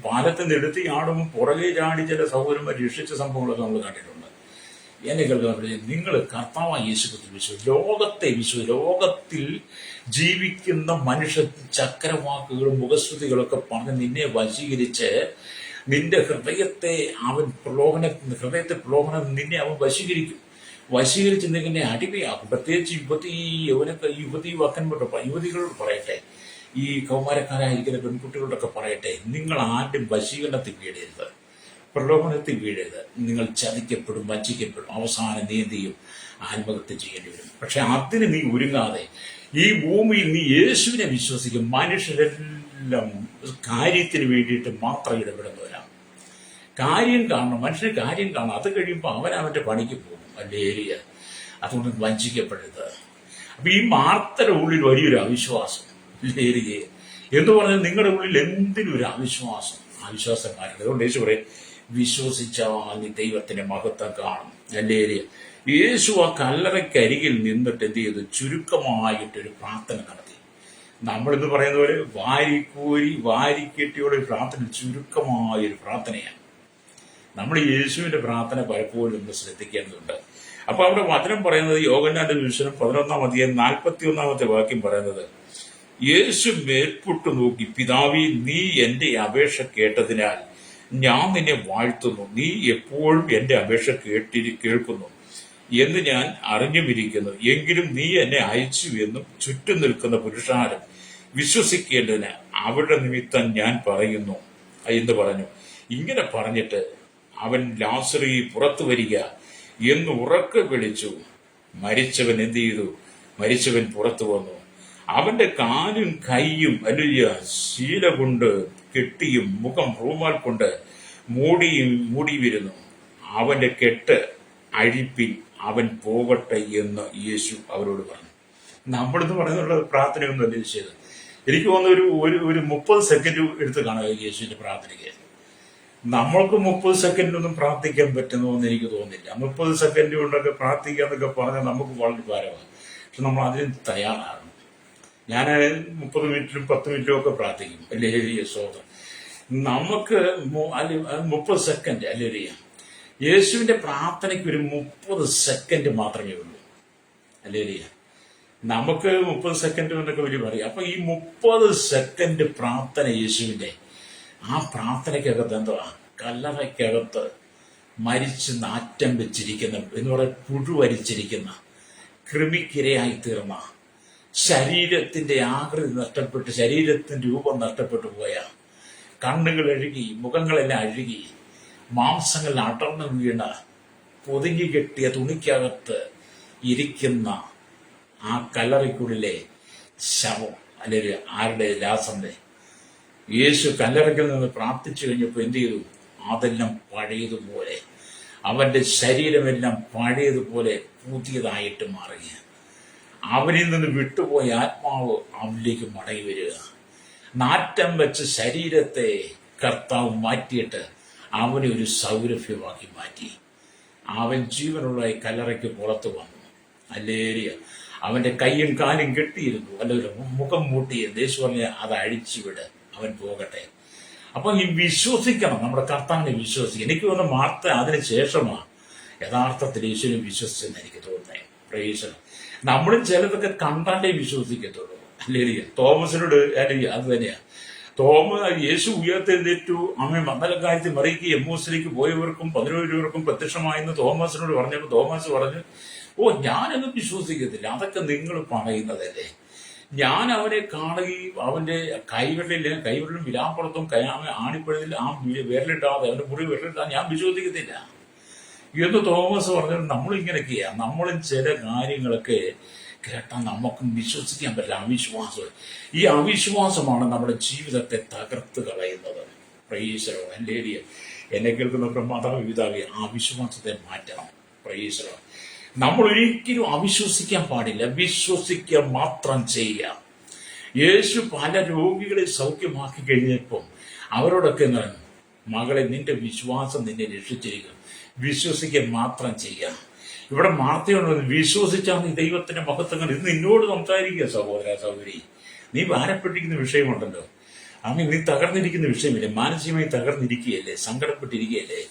പാലത്തിൽ നിന്ന് എടുത്ത് ചാടുമ്പോൾ പുറകെ ചാടി ചില സഹോദരന്മാർ രക്ഷിച്ച സംഭവങ്ങളൊക്കെ നമ്മൾ കണ്ടിട്ടുണ്ട്. എന്നെ കേൾക്കുന്ന നിങ്ങൾ കർത്താവായ യേശുക്രിസ്തു ലോകത്തിൽ ജീവിക്കുന്ന മനുഷ്യ ചക്രവാക്കുകളും മുഖസ്തുതികളൊക്കെ പറഞ്ഞ് നിന്നെ വശീകരിച്ച് നിന്റെ ഹൃദയത്തെ പ്രലോഭനം നിന്നെ അവൻ വശീകരിച്ച് നിന്നെ അടിമയാക്കും. പ്രത്യേകിച്ച് യുവതികളോട് പറയട്ടെ, ഈ കൗമാരക്കാരായിരിക്കുന്ന പെൺകുട്ടികളോടൊക്കെ പറയട്ടെ, നിങ്ങൾ ആദ്യം വശീകരണത്തിൽ വീഴരുത്, പ്രലോഭനത്തിൽ വീഴരുത്. നിങ്ങൾ ചതിക്കപ്പെടും, വഞ്ചിക്കപ്പെടും, അവസാനം നീ എന്ത് ചെയ്യും? ആത്മഹത്യ ചെയ്യേണ്ടി വരും. പക്ഷെ അതിന് നീ ഒരുങ്ങാതെ ഈ ഭൂമിയിൽ നീ യേശുവിനെ വിശ്വസിക്കും. മനുഷ്യരെല്ലാം കാര്യത്തിന് വേണ്ടിയിട്ട് മാത്രം ഇടപെടുന്നവരാണ്. കാര്യം കാണണം, മനുഷ്യന് കാര്യം കാണണം. അത് കഴിയുമ്പോൾ അവന്റെ പണിക്ക് പോകും. അല്ലേരിയ, അതുകൊണ്ട് വഞ്ചിക്കപ്പെടരുത്. അപ്പൊ ഈ മാർത്തയുടെ ഉള്ളിൽ വലിയൊരു അവിശ്വാസം, ലേരിയെ എന്ന് പറഞ്ഞാൽ നിങ്ങളുടെ ഉള്ളിൽ എന്തിനും ഒരു അവിശ്വാസന്മാരുണ്ട്. അതുകൊണ്ട് യേശു പറയും, വിശ്വസിച്ചാൽ നീ ദൈവത്തിന്റെ മഹത്വം കാണും. അല്ലേരിയ, യേശു ആ കല്ലറയ്ക്കരികിൽ നിന്നിട്ട് എന്ത് ചെയ്തു? ചുരുക്കമായിട്ടൊരു പ്രാർത്ഥന നടത്തി. നമ്മളിന്ന് പറയുന്ന പോലെ വാരിക്കെട്ടിയുള്ള ഒരു പ്രാർത്ഥന ചുരുക്കമായൊരു പ്രാർത്ഥനയാണ്. നമ്മൾ യേശുവിന്റെ പ്രാർത്ഥന പലപ്പോഴും ഒന്ന് ശ്രദ്ധിക്കേണ്ടതുണ്ട്. അപ്പൊ അവിടെ വചനം പറയുന്നത്, യോഹന്നാന്റെ സുവിശേഷം 11-41 വാക്യം പറയുന്നത്, യേശു മേൽപൊട്ടു നോക്കി, പിതാവേ, നീ എന്റെ അപേക്ഷ കേട്ടതിനാൽ ഞാൻ നിന്നെ വാഴ്ത്തുന്നു. നീ എപ്പോഴും എന്റെ അപേക്ഷ കേൾക്കുന്നു എന്ന് ഞാൻ അറിഞ്ഞുമിരിക്കുന്നു. എങ്കിലും നീ എന്നെ അയച്ചു എന്നും ചുറ്റും നിൽക്കുന്ന പുരുഷാരം വിശ്വസിക്കേണ്ടതിന് അവരുടെ നിമിത്തം ഞാൻ പറയുന്നു എന്ന് പറഞ്ഞു. ഇങ്ങനെ പറഞ്ഞിട്ട് അവൻ, ലാസറേ, പുറത്തു വരിക എന്ന് ഉറക്കെ വിളിച്ചു. മരിച്ചവൻ എന്ത് ചെയ്തു? മരിച്ചവൻ പുറത്തു വന്നു. അവന്റെ കാലും കൈയും ശീല കൊണ്ട് കെട്ടിയും മുഖം റൂമാൽ കൊണ്ട് മൂടിയിരുന്നു. അവന്റെ കെട്ട് അഴിപ്പിൻ, അവൻ പോകട്ടെ എന്ന് യേശു അവരോട് പറഞ്ഞു. നമ്മളിത് പറയുന്നുള്ള പ്രാർത്ഥനയൊന്നും അല്ല ചെയ്തത്. എനിക്ക് തോന്നുന്നു ഒരു 30 സെക്കൻഡ് എടുത്ത് കാണുക യേശുവിന്റെ പ്രാർത്ഥനയ്ക്ക്. നമ്മൾക്ക് 30 സെക്കൻഡൊന്നും പ്രാർത്ഥിക്കാൻ പറ്റുന്നതെന്ന് എനിക്ക് തോന്നുന്നില്ല. 30 സെക്കൻഡ് കൊണ്ടൊക്കെ പ്രാർത്ഥിക്കുക എന്നൊക്കെ പറഞ്ഞാൽ നമുക്ക് വളരെ ഭാരമാണ്. പക്ഷെ നമ്മൾ അതിന് തയ്യാറാകണം. ഞാൻ 30 മിനിറ്റിലും 10 മിനിറ്റിലും ഒക്കെ പ്രാർത്ഥിക്കും. അല്ലേ യേശോദ, നമുക്ക് 30 സെക്കൻഡ് അല്ലേ? യേശുവിന്റെ പ്രാർത്ഥനയ്ക്ക് ഒരു 30 സെക്കൻഡ് മാത്രമേ ഉള്ളൂ. അല്ലേ? നമുക്ക് 30 സെക്കൻഡ് എന്നൊക്കെ വലിയ പറയും. അപ്പൊ ഈ 30 സെക്കൻഡ് പ്രാർത്ഥന യേശുവിന്റെ, ആ പ്രാർത്ഥനയ്ക്കകത്ത് എന്തുവാ? കല്ലറയ്ക്കകത്ത് മരിച്ച് നാറ്റം വെച്ചിരിക്കുന്ന എന്ന് പറയുന്ന പുഴുവരിച്ചിരിക്കുന്ന, കൃമിക്കിരയായി തീർന്ന, ശരീരത്തിന്റെ ആകൃതി നഷ്ടപ്പെട്ട്, ശരീരത്തിന്റെ രൂപം നഷ്ടപ്പെട്ടു പോയ, കണ്ണുകൾ അഴുകി, മുഖങ്ങളെല്ലാം അഴുകി, മാംസങ്ങൾ അടർന്നു വീണ, പൊതിഞ്ഞു കെട്ടിയ തുണിക്കകത്ത് ഇരിക്കുന്ന ആ കല്ലറയ്ക്കുള്ളിലെ ശവം, അല്ലെങ്കിൽ ആരുടെ? ലാസറിന്റെ. യേശു കല്ലറയ്ക്കിൽ നിന്ന് പ്രാർത്ഥിച്ചു കഴിഞ്ഞപ്പോൾ എന്ത് ചെയ്തു? അതെല്ലാം പഴയതുപോലെ, അവന്റെ ശരീരമെല്ലാം പഴയതുപോലെ പുതിയതായിട്ട് മാറി. അവനിൽ നിന്ന് വിട്ടുപോയ ആത്മാവ് അവനിലേക്ക് മടങ്ങി വരിക. നാറ്റം വെച്ച് ശരീരത്തെ കർത്താവ് മാറ്റിയിട്ട് അവനെ ഒരു സൗരഭ്യമാക്കി മാറ്റി. അവൻ ജീവനുള്ള ഈ കല്ലറയ്ക്ക് പുറത്തു വന്നു. ഹല്ലേലൂയ. അവന്റെ കൈയും കാലും കെട്ടിയിരുന്നു, അല്ലെങ്കിൽ മുഖം മൂട്ടിയ യേശു പറഞ്ഞ അത് അഴിച്ചുവിട്, അവൻ പോകട്ടെ. അപ്പൊ ഈ വിശ്വസിക്കണം, നമ്മുടെ കർത്താവിനെ വിശ്വസിക്കണം. എനിക്ക് തോന്നുന്നു മാർത്ത അതിന് ശേഷമാണ് യഥാർത്ഥത്തിൽ യേശുവിനെ വിശ്വസിച്ചെന്ന് എനിക്ക് തോന്നുന്നത്. പ്രേക്ഷണം നമ്മളും ചിലതൊക്കെ കണ്ടാണ്ടേ വിശ്വസിക്കത്തുള്ളൂ. അല്ലെങ്കിൽ തോമസിനോട് അല്ലെങ്കിൽ അത് തന്നെയാ. യേശു ഉയർത്തെഴുന്നേറ്റു അമ്മ മന്ദലക്കാര്യത്തിൽ മറിയിക്ക് എമ്മൂസിലേക്ക് പോയവർക്കും 11 പ്രത്യക്ഷമായെന്ന് തോമസിനോട് പറഞ്ഞപ്പോൾ തോമസ് പറഞ്ഞു, ഞാനൊന്നും വിശ്വസിക്കത്തില്ല, അതൊക്കെ നിങ്ങൾ പറയുന്നതല്ലേ. ഞാൻ അവനെ കാണുകയും അവന്റെ കൈവിരലും വിലാപ്പുറത്തും ആണിപ്പഴത്തിൽ ആ വിരലിട്ടാതെ അവന്റെ മുറി വിരലിട്ടാതെ ഞാൻ വിശ്വസിക്കത്തില്ല എന്ന് തോമസ് പറഞ്ഞത്. നമ്മളിങ്ങനെയൊക്കെയാ, നമ്മളും ചില കാര്യങ്ങളൊക്കെ കേട്ടാൽ നമുക്കും വിശ്വസിക്കാൻ പറ്റില്ല. അവിശ്വാസം, ഈ അവിശ്വാസമാണ് നമ്മുടെ ജീവിതത്തെ തകർത്ത് കളയുന്നത്. പ്രൈസലോ ഹല്ലേലൂയ. എന്നെ കേൾക്കുന്ന മാതാപിതാവേ, ആ വിശ്വാസത്തെ മാറ്റണം. പ്രൈസലോ. നമ്മൾ ഒരിക്കലും അവിശ്വസിക്കാൻ പാടില്ല, വിശ്വസിക്കുക മാത്രം ചെയ്യുക. യേശു പല രോഗികളെ സൗഖ്യമാക്കി കഴിഞ്ഞപ്പം അവരോടൊക്കെ മകളെ, നിന്റെ വിശ്വാസം നിന്നെ രക്ഷിച്ചിരിക്കും, വിശ്വസിക്കുക മാത്രം ചെയ്യുക. ഇവിടെ മാർത്തയോട് വിശ്വസിച്ചാൽ നീ ദൈവത്തിന്റെ മഹത്വങ്ങൾ ഇന്ന് നിന്നോട് സംസാരിക്കുക. സഹോദര സഹോദരി, നീ ഭാരപ്പെട്ടിരിക്കുന്ന വിഷയമുണ്ടല്ലോ, അങ്ങനെ നീ തകർന്നിരിക്കുന്ന വിഷയമില്ലേ, മാനസികമായി തകർന്നിരിക്കുകയല്ലേ, സങ്കടപ്പെട്ടിരിക്കുകയല്ലേ,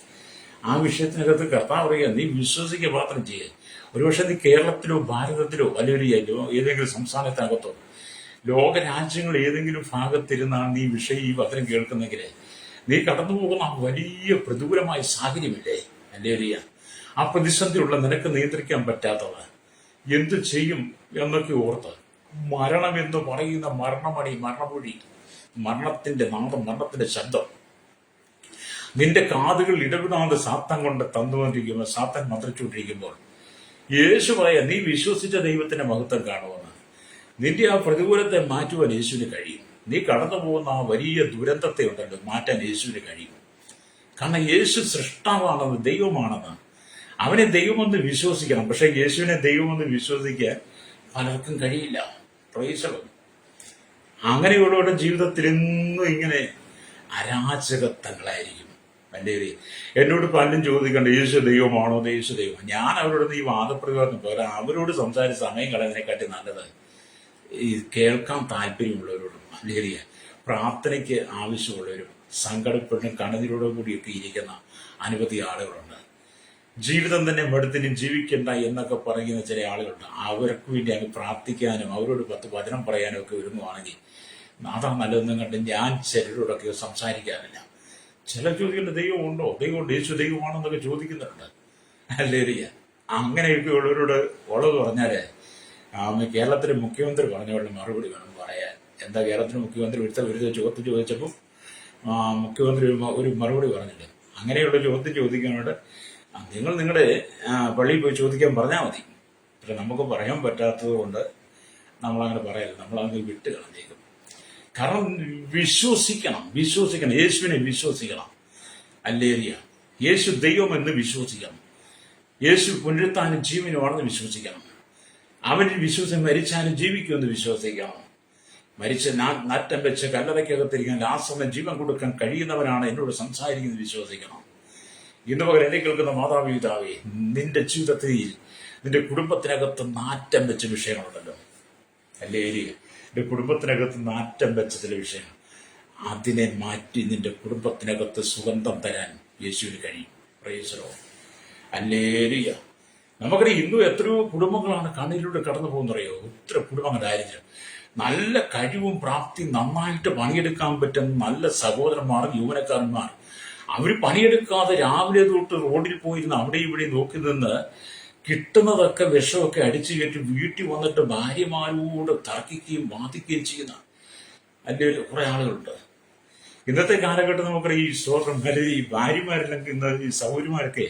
ആ വിഷയത്തിനകത്ത് കർത്താവ് പറയുക, നീ വിശ്വസിക്കുക മാത്രം ചെയ്യുക. ഒരുപക്ഷെ നീ കേരളത്തിലോ ഭാരതത്തിലോ അല്ലെങ്കിൽ ഏതെങ്കിലും സംസ്ഥാനത്തിനകത്തോ ലോകരാജ്യങ്ങൾ ഏതെങ്കിലും ഭാഗത്തിരുന്നാണ് നീ ഈ വചനം കേൾക്കുന്നെങ്കിൽ നീ കടന്നു പോകുന്ന ആ വലിയ പ്രതികൂലമായ സാഹചര്യമില്ലേ, ഹല്ലേലൂയ, ആ പ്രതിസന്ധിയുള്ള നിനക്ക് നിയന്ത്രിക്കാൻ പറ്റാത്തത് എന്തു ചെയ്യും എന്നൊക്കെ ഓർത്ത് മരണം എന്ന് പറയുന്ന മരണമൊഴി, മരണത്തിന്റെ നാദം, മരണത്തിന്റെ ശബ്ദം നിന്റെ കാതുകൾ ഇടപെടാതെ സാത്താൻ കൊണ്ട് തന്നുകൊണ്ടിരിക്കുമ്പോൾ, സാത്താൻ മന്ത്രിച്ചുകൊണ്ടിരിക്കുമ്പോൾ യേശു പറയാ, നീ വിശ്വസിച്ച ദൈവത്തിന്റെ മഹത്വം കാണുമെന്ന്. നിന്റെ ആ പ്രതികൂലത്തെ മാറ്റുവാൻ യേശുവിന് കഴിയും. നീ കടന്നു പോകുന്ന ആ വലിയ ദുരന്തത്തെ ഉണ്ടല്ലോ മാറ്റാൻ യേശുവിന് കഴിയും. കാരണം യേശു സൃഷ്ടാവാണെന്ന്, ദൈവമാണെന്ന്. അവനെ ദൈവമെന്ന് വിശ്വസിക്കണം. പക്ഷെ യേശുവിനെ ദൈവമെന്ന് വിശ്വസിക്കാൻ പലർക്കും കഴിയില്ല. പ്രൈസലോ. അങ്ങനെയുള്ളവരുടെ ജീവിതത്തിൽ എന്നും ഇങ്ങനെ അരാജകത്വങ്ങളായിരിക്കും. എൻ്റെ എന്നോട് പലരും ചോദിക്കണ്ട, യേശു ദൈവമാണോ, യേശു ദൈവം. ഞാൻ അവരോട് ഈ വാദപ്രതിവാദം പോലെ അവരോട് സംസാരിച്ച് സമയം കളയുന്നതിനെക്കാട്ടി നല്ലത് ഈ കേൾക്കാൻ താല്പര്യമുള്ളവരോടും അല്ലെങ്കിൽ പ്രാർത്ഥനയ്ക്ക് ആവശ്യമുള്ളവരും സങ്കടപ്പെട്ടും കണ്ണീരോടെ കൂടിയൊക്കെ ഇരിക്കുന്ന അനവധി ആളുകളുണ്ട്. ജീവിതം തന്നെ മടുത്തിനും ജീവിക്കണ്ട എന്നൊക്കെ പറയുന്ന ചില ആളുകളുണ്ട്. അവർക്ക് വേണ്ടി അങ്ങ് പ്രാർത്ഥിക്കാനും അവരോട് 10 വചനം പറയാനും ഒക്കെ ഒരുങ്ങുവാണെങ്കിൽ അതാ നല്ലതെന്നും കണ്ട് ഞാൻ ചിലരോടൊക്കെ സംസാരിക്കാറില്ല. ചില ചോദ്യങ്ങളുടെ ദൈവം ഉണ്ടോ, ദൈവമുണ്ട്, യേശു ദൈവമാണെന്നൊക്കെ ചോദിക്കുന്നുണ്ട്. ഹല്ലേലൂയ. അങ്ങനെയൊക്കെ ഉള്ളവരോട് ഉള്ളത് പറഞ്ഞാല് കേരളത്തിലെ മുഖ്യമന്ത്രി പറഞ്ഞവരുടെ മറുപടി വേണം പറയാൻ. എന്താ കേരളത്തിലെ മുഖ്യമന്ത്രി ഒരു ചോദ്യം ചോദിച്ചപ്പോൾ മുഖ്യമന്ത്രി ഒരു മറുപടി പറഞ്ഞില്ല. അങ്ങനെയുള്ള ചോദ്യം ചോദിക്കാനായിട്ട് നിങ്ങൾ നിങ്ങളുടെ പള്ളിയിൽ പോയി ചോദിക്കാൻ പറഞ്ഞാൽ മതി. പക്ഷെ നമുക്ക് പറയാൻ പറ്റാത്തത് കൊണ്ട് നമ്മളങ്ങനെ പറയല്ല, നമ്മളങ്ങനെ വിട്ട് കളഞ്ഞേക്കും. കാരണം വിശ്വസിക്കണം, യേശുവിനെ വിശ്വസിക്കണം. ഹല്ലേലൂയ. യേശു ദൈവമെന്ന് വിശ്വസിക്കണം. യേശു പുനരുത്ഥാനം ജീവനുമാണെന്ന് വിശ്വസിക്കണം. അവനിൽ വിശ്വസിച്ച് മരിച്ചാലും ജീവിക്കുമെന്ന് വിശ്വസിക്കണം. മരിച്ച് നാറ്റം വെച്ച് കല്ലറയ്ക്കകത്തിരിക്കാൻ ആ സമയം ജീവൻ കൊടുക്കാൻ കഴിയുന്നവനാണ് എന്നോട് സംസാരിക്കുന്നത് വിശ്വസിക്കണം. ഇന്ന് പകരം എന്നെ കേൾക്കുന്ന മാതാപിതാവേ, നിന്റെ ജീവിതത്തിൽ നിന്റെ കുടുംബത്തിനകത്ത് നാറ്റം വെച്ച വിഷയങ്ങളുണ്ടല്ലോ, ഹല്ലേലൂയ. നിന്റെ കുടുംബത്തിനകത്ത് നാറ്റം വെച്ച ചില വിഷയങ്ങൾ, അതിനെ മാറ്റി നിന്റെ കുടുംബത്തിനകത്ത് സുഗന്ധം തരാൻ യേശുവിന് കഴിയും. Praise the Lord. ഹല്ലേലൂയ. നമുക്കറിയാം ഇന്നും എത്രയോ കുടുംബങ്ങളാണ് കണ്ണീരിലൂടെ കടന്നു പോകുന്നറിയോ. ഒത്തിരി കുടുംബങ്ങളായിരിക്കും നല്ല കഴിവും പ്രാപ്തിയും നന്നായിട്ട് പണിയെടുക്കാൻ പറ്റുന്ന നല്ല സഹോദരന്മാർ, യൗവനക്കാരന്മാർ. അവർ പണിയെടുക്കാതെ രാവിലെ തൊട്ട് റോഡിൽ പോയിരുന്ന് അവിടെ ഇവിടെ നോക്കി നിന്ന് കിട്ടുന്നതൊക്കെ വിഷമൊക്കെ അടിച്ചു കയറ്റി വീട്ടിൽ വന്നിട്ട് ഭാര്യമാരോട് തർക്കിക്കുകയും വാദിക്കുകയും ചെയ്യുന്ന അതിൻ്റെ കുറെ ആളുകളുണ്ട്. ഇന്നത്തെ കാലഘട്ടം നമുക്കറിയാം ഈ സ്വന്തം ഈ ഭാര്യമാരില്ലെങ്കിൽ ഇന്ന് ഈ സൗകര്യമാരൊക്കെ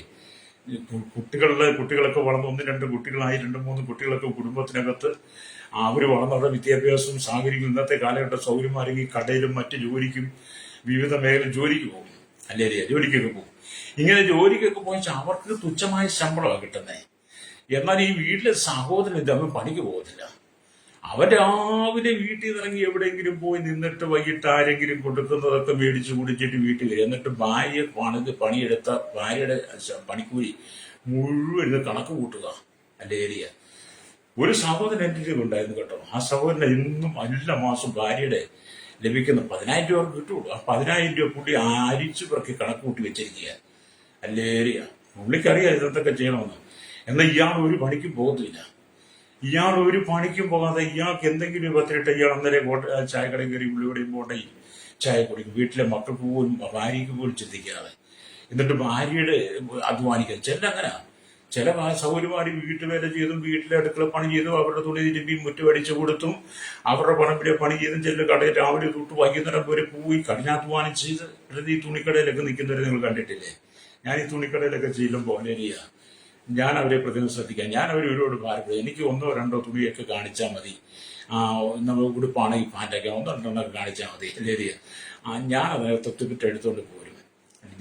കുട്ടികളൊക്കെ വളർന്ന് 1-2 കുട്ടികളായി 2-3 കുട്ടികളൊക്കെ കുടുംബത്തിനകത്ത് അവർ വളർന്നവരുടെ വിദ്യാഭ്യാസവും സാഹചര്യവും ഇന്നത്തെ കാലഘട്ട സൗകര്യമാരെങ്കിൽ കടയിലും മറ്റു ജോലിക്കും വിവിധ മേഖല ജോലിക്ക് പോകും, അല്ലേ, ജോലിക്കൊക്കെ പോകും. ഇങ്ങനെ ജോലിക്കൊക്കെ പോയിച്ചാൽ അവർക്ക് തുച്ഛമായ ശമ്പളമാണ് കിട്ടുന്നത്. എന്നാൽ ഈ വീട്ടിലെ സഹോദരൻ തമ്മിൽ പണിക്ക് പോകത്തില്ല. അവൻ രാവിലെ വീട്ടിൽ നിന്ന് ഇറങ്ങി എവിടെയെങ്കിലും പോയി നിന്നിട്ട് വൈകിട്ട് ആരെങ്കിലും കൊടുക്കുന്നതൊക്കെ മേടിച്ച് കുടിച്ചിട്ട് വീട്ടിൽ വരും. എന്നിട്ട് ഭാര്യ പണിയെടുത്ത ഭാര്യയുടെ പണിക്കൂലി മുഴുവൻ ഇത് കണക്ക് കൂട്ടുക. അല്ലേ ഏരിയ ഒരു സഹോദരൻ എൻ്റെ ഉണ്ടായിരുന്നു കേട്ടോ. ആ സഹോദരൻ ഇന്നും എല്ലാ മാസം ഭാര്യയുടെ ലഭിക്കുന്ന 10,000 രൂപ കിട്ടുള്ളൂ. ആ 10,000 രൂപ പുള്ളി അരിച്ചു പിറക്കി കണക്ക് കൂട്ടി വെച്ചിരിക്കുക. അല്ലേ ഏരിയ പുള്ളിക്കറിയാം ഇതൊക്കെ ചെയ്യണമെന്ന്. എന്നാൽ ഇയാൾ ഒരു പണിക്കും പോകത്തില്ല. ഇയാൾ ഒരു പണിക്കും പോകാതെ ഇയാൾക്ക് എന്തെങ്കിലും പത്തിട്ട് ഇയാൾ അന്നേരം ചായക്കടയിൽ കയറി ഉള്ളിവിടെയും പോട്ടെ ചായ കുടിക്കും. വീട്ടിലെ മക്കൾക്ക് പോലും ഭാര്യയ്ക്ക് പോലും ചിന്തിക്കാതെ എന്നിട്ട് ഭാര്യയുടെ അധ്വാനിക്കുക. ചില സൗകര്യമാരി വീട്ടുവേല ചെയ്തും വീട്ടിലെ അടുക്കള പണി ചെയ്തും അവരുടെ തുണി തിരുമ്പിയും മുറ്റുപടിച്ചു കൊടുത്തും അവരുടെ പറമ്പിലെ പണി ചെയ്തും ചില കടയിൽ രാവിലെ തൊട്ട് വൈകുന്നേരം വരെ പോയി കഠിനാധ്വാനം ചെയ്ത് ഈ തുണിക്കടയിലൊക്കെ നിൽക്കുന്നവരെ നിങ്ങൾ കണ്ടിട്ടില്ലേ? ഞാൻ ഈ തുണിക്കടയിലൊക്കെ ചെല്ലുമ്പോൾ അല്ലേരിയ ഞാൻ അവരെ പ്രത്യേകം ശ്രദ്ധിക്കാം. ഞാൻ അവർ ഒരുപാട് ഭാരപ്പെടും. എനിക്ക് 1-2 തുണിയൊക്കെ കാണിച്ചാൽ മതി. നമ്മൾ ഉടുപ്പാണെങ്കിൽ പാൻറ്റൊക്കെ 1-2 കാണിച്ചാൽ മതി. അല്ലേരിയ ഞാൻ അതിനകത്ത് ടിക്കറ്റ് എടുത്തുകൊണ്ട് പോരും.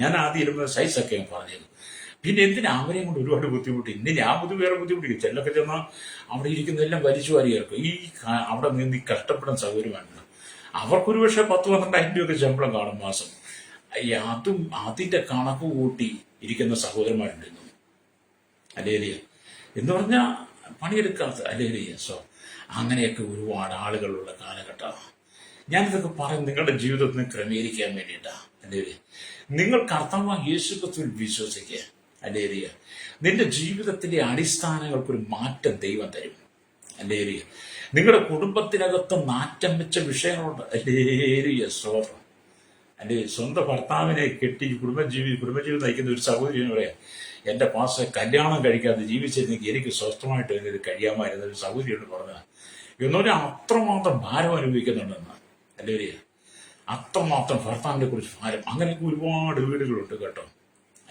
ഞാൻ ആദ്യം ഇരുന്ന സൈസൊക്കെ പറഞ്ഞത്. പിന്നെ എന്തിനാ അവരെയും കൊണ്ട് ഒരുപാട് ബുദ്ധിമുട്ടി. ഇന്ന് ഞാൻ വേറെ ബുദ്ധിമുട്ടിക്കും. ചെല്ലൊക്കെ ചെന്നാൽ അവിടെ ഇരിക്കുന്നതെല്ലാം വലിച്ചു വാരി ചേർക്കും. അവിടെ നിന്ന് ഈ കഷ്ടപ്പെടുന്ന സൗകര്യമാണ്. അവർക്കൊരു പക്ഷേ 10-12,000 രൂപയൊക്കെ ശമ്പളം കാണും മാസം. അതും അതിന്റെ കണക്ക് കൂട്ടി ഇരിക്കുന്ന സഹോദരന്മാരുണ്ടായിരുന്നു. അല്ലേലിയ എന്ന് പറഞ്ഞാൽ പണിയെടുക്കാത്ത അല്ലേലിയ. സോ അങ്ങനെയൊക്കെ ഒരുപാട് ആളുകളുള്ള കാലഘട്ടമാണ്. ഞാനിതൊക്കെ പറയും നിങ്ങളുടെ ജീവിതത്തിന് ക്രമീകരിക്കാൻ വേണ്ടിയിട്ടാണ്. അല്ലേലിയ നിങ്ങൾ കർത്താവായ യേശു ക്രിസ്തുവിൽ വിശ്വസിക്കുക. അല്ലേലിയ നിന്റെ ജീവിതത്തിന്റെ അടിസ്ഥാനങ്ങൾക്കൊരു മാറ്റം ദൈവം തരും. അല്ലേലിയ നിങ്ങളുടെ കുടുംബത്തിനകത്ത് മാറ്റം വെച്ച വിഷയങ്ങളുണ്ട്. അല്ലേലിയ സ്തോത്രം. അല്ലെ സ്വന്തം ഭർത്താവിനെ കെട്ടി കുടുംബജീവിതം നയിക്കുന്ന ഒരു സഹോദരി പറയാം, എന്റെ പാസ് കല്യാണം കഴിക്കാതെ ജീവിച്ചിരുന്നെങ്കിൽ എനിക്ക് സ്വസ്ഥമായിട്ട് ഇത് കഴിയാമായിരുന്ന ഒരു സഹോദരിയോട് പറഞ്ഞത്. എന്നൊരു അത്രമാത്രം ഭാരം അനുഭവിക്കുന്നുണ്ടെന്ന്. അല്ലേ അത്രമാത്രം ഭർത്താവിനെ കുറിച്ച് ഭാരം. അങ്ങനെയൊക്കെ ഒരുപാട് വീടുകളുണ്ട് കേട്ടോ.